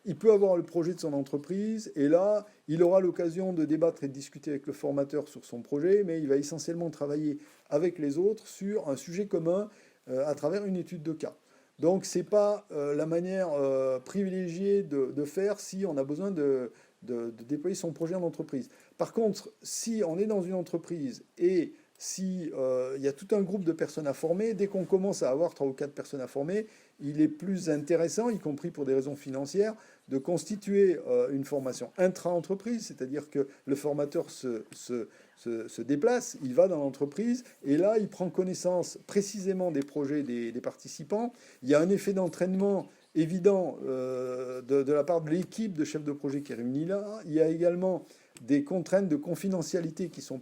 il peut avoir le projet de son entreprise, et là, il aura l'occasion de débattre et de discuter avec le formateur sur son projet, mais il va essentiellement travailler avec les autres sur un sujet commun à travers une étude de cas. Donc c'est pas la manière privilégiée de faire si on a besoin de déployer son projet en entreprise. Par contre, si on est dans une entreprise et si il y a tout un groupe de personnes à former, dès qu'on commence à avoir 3 ou 4 personnes à former, il est plus intéressant, y compris pour des raisons financières, de constituer une formation intra-entreprise, c'est-à-dire que le formateur se déplace, il va dans l'entreprise, et là, il prend connaissance précisément des projets des participants. Il y a un effet d'entraînement évident de la part de l'équipe de chefs de projet qui est réunie là. Il y a également des contraintes de confidentialité qui sont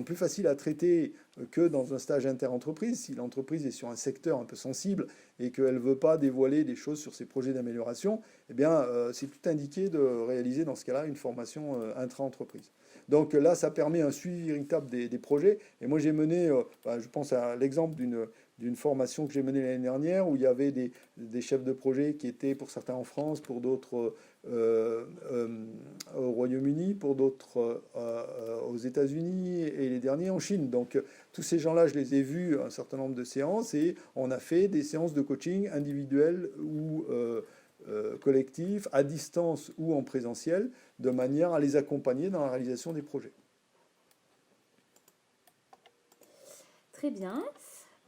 plus faciles à traiter que dans un stage inter-entreprise. Si l'entreprise est sur un secteur un peu sensible et qu'elle ne veut pas dévoiler des choses sur ses projets d'amélioration, eh bien, c'est tout indiqué de réaliser dans ce cas-là une formation intra-entreprise. Donc là, ça permet un suivi véritable des projets. Et moi, j'ai mené, je pense à l'exemple d'une formation que j'ai menée l'année dernière où il y avait des chefs de projet qui étaient pour certains en France, pour d'autres au Royaume-Uni, pour d'autres aux États-Unis et les derniers en Chine. Donc tous ces gens-là, je les ai vus un certain nombre de séances et on a fait des séances de coaching individuelles ou collectifs, à distance ou en présentiel, de manière à les accompagner dans la réalisation des projets. Très bien.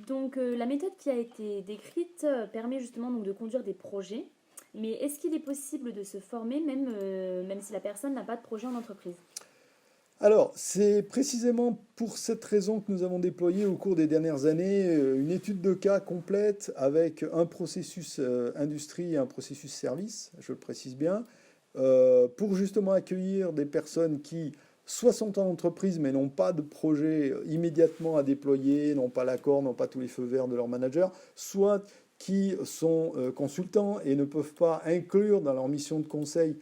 Donc la méthode qui a été décrite permet justement donc, de conduire des projets. Mais est-ce qu'il est possible de se former même si la personne n'a pas de projet en entreprise? Alors, c'est précisément pour cette raison que nous avons déployé au cours des dernières années une étude de cas complète avec un processus industrie et un processus service, je le précise bien, pour justement accueillir des personnes qui soit sont en entreprise mais n'ont pas de projet immédiatement à déployer, n'ont pas l'accord, n'ont pas tous les feux verts de leur manager, soit qui sont consultants et ne peuvent pas inclure dans leur mission de conseil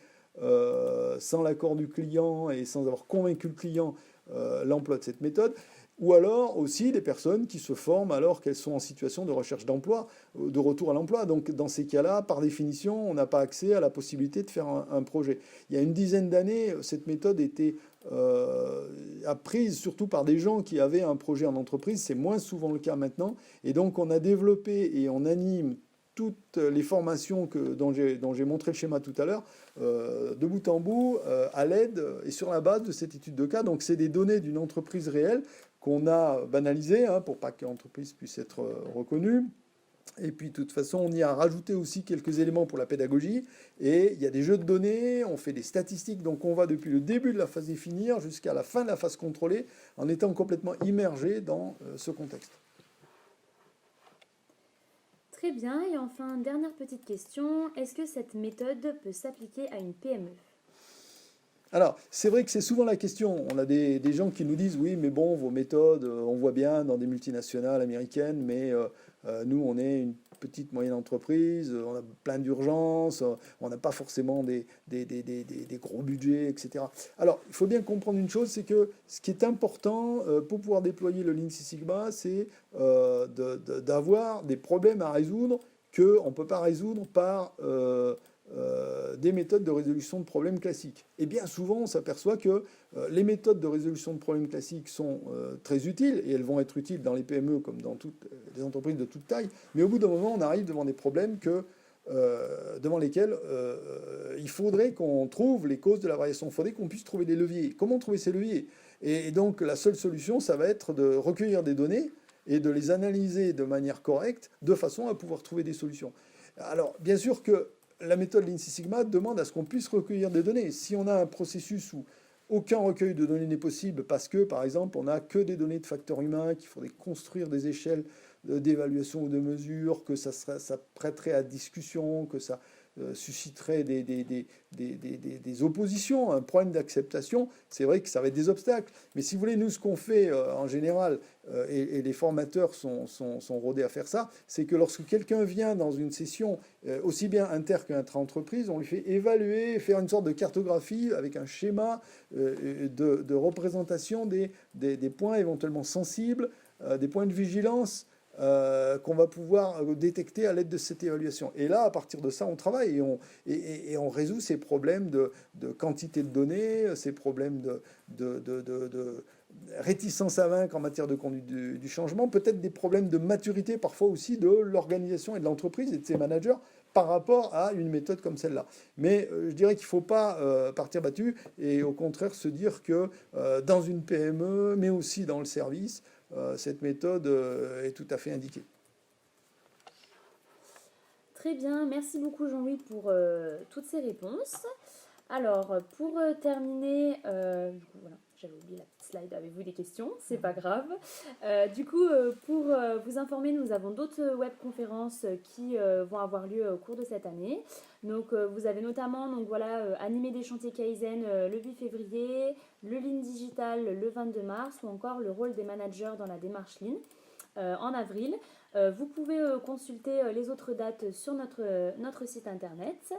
sans l'accord du client et sans avoir convaincu le client l'emploi de cette méthode, ou alors aussi des personnes qui se forment alors qu'elles sont en situation de recherche d'emploi, de retour à l'emploi. Donc dans ces cas-là, par définition, on n'a pas accès à la possibilité de faire un projet. Il y a une dizaine d'années, cette méthode était apprise surtout par des gens qui avaient un projet en entreprise. C'est moins souvent le cas maintenant. Et donc on a développé et on anime toutes les formations dont j'ai montré le schéma tout à l'heure, de bout en bout, à l'aide et sur la base de cette étude de cas. Donc c'est des données d'une entreprise réelle qu'on a banalisées pour pas que l'entreprise puisse être reconnue. Et puis de toute façon, on y a rajouté aussi quelques éléments pour la pédagogie. Et il y a des jeux de données, on fait des statistiques. Donc on va depuis le début de la phase définir jusqu'à la fin de la phase contrôlée en étant complètement immergé dans ce contexte. Très bien. Et enfin, dernière petite question. Est-ce que cette méthode peut s'appliquer à une PME? Alors, c'est vrai que c'est souvent la question. On a des gens qui nous disent, oui, mais bon, vos méthodes, on voit bien dans des multinationales américaines, mais nous, on est une petite, moyenne entreprise, on a plein d'urgences, on n'a pas forcément des gros budgets, etc. Alors, il faut bien comprendre une chose, c'est que ce qui est important pour pouvoir déployer le Lean Six Sigma, c'est d'avoir des problèmes à résoudre qu'on ne peut pas résoudre par des méthodes de résolution de problèmes classiques. Et bien souvent, on s'aperçoit que les méthodes de résolution de problèmes classiques sont très utiles, et elles vont être utiles dans les PME comme dans toutes les entreprises de toute taille, mais au bout d'un moment, on arrive devant des problèmes devant lesquels il faudrait qu'on trouve les causes de la variation. Il faudrait qu'on puisse trouver des leviers. Comment trouver ces leviers? Et donc, la seule solution, ça va être de recueillir des données et de les analyser de manière correcte, de façon à pouvoir trouver des solutions. Alors, bien sûr que la méthode Lean Six Sigma demande à ce qu'on puisse recueillir des données. Si on a un processus où aucun recueil de données n'est possible parce que, par exemple, on n'a que des données de facteurs humains, qu'il faudrait construire des échelles d'évaluation ou de mesure, que ça prêterait à discussion, que ça susciterait des oppositions, un problème d'acceptation, c'est vrai que ça va être des obstacles. Mais si vous voulez, nous, ce qu'on fait en général, et les formateurs sont rodés à faire ça, c'est que lorsque quelqu'un vient dans une session, aussi bien inter qu'intra-entreprise, on lui fait évaluer, faire une sorte de cartographie avec un schéma de représentation des points éventuellement sensibles, des points de vigilance qu'on va pouvoir détecter à l'aide de cette évaluation. Et là, à partir de ça, on travaille et on résout ces problèmes de quantité de données, ces problèmes de réticence à vaincre en matière de conduite du changement, peut-être des problèmes de maturité parfois aussi de l'organisation et de l'entreprise et de ses managers par rapport à une méthode comme celle-là. Mais je dirais qu'il ne faut pas partir battu et au contraire se dire que dans une PME, mais aussi dans le service, cette méthode est tout à fait indiquée. Très bien, merci beaucoup Jean-Louis pour toutes ces réponses. Alors, pour terminer, voilà, j'avais oublié la petite slide, avez-vous des questions? C'est pas grave. Pour vous informer, nous avons d'autres webconférences qui vont avoir lieu au cours de cette année. Donc, vous avez notamment animé des chantiers Kaizen le 8 février, le Lean Digital le 22 mars ou encore le rôle des managers dans la démarche Lean en avril. Vous pouvez consulter les autres dates sur notre site internet.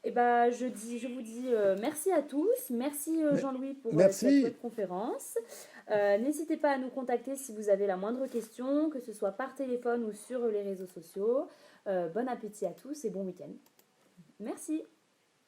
Et je vous dis merci à tous. Merci Jean-Louis pour cette webconférence. N'hésitez pas à nous contacter si vous avez la moindre question, que ce soit par téléphone ou sur les réseaux sociaux. Bon appétit à tous et bon week-end. Merci.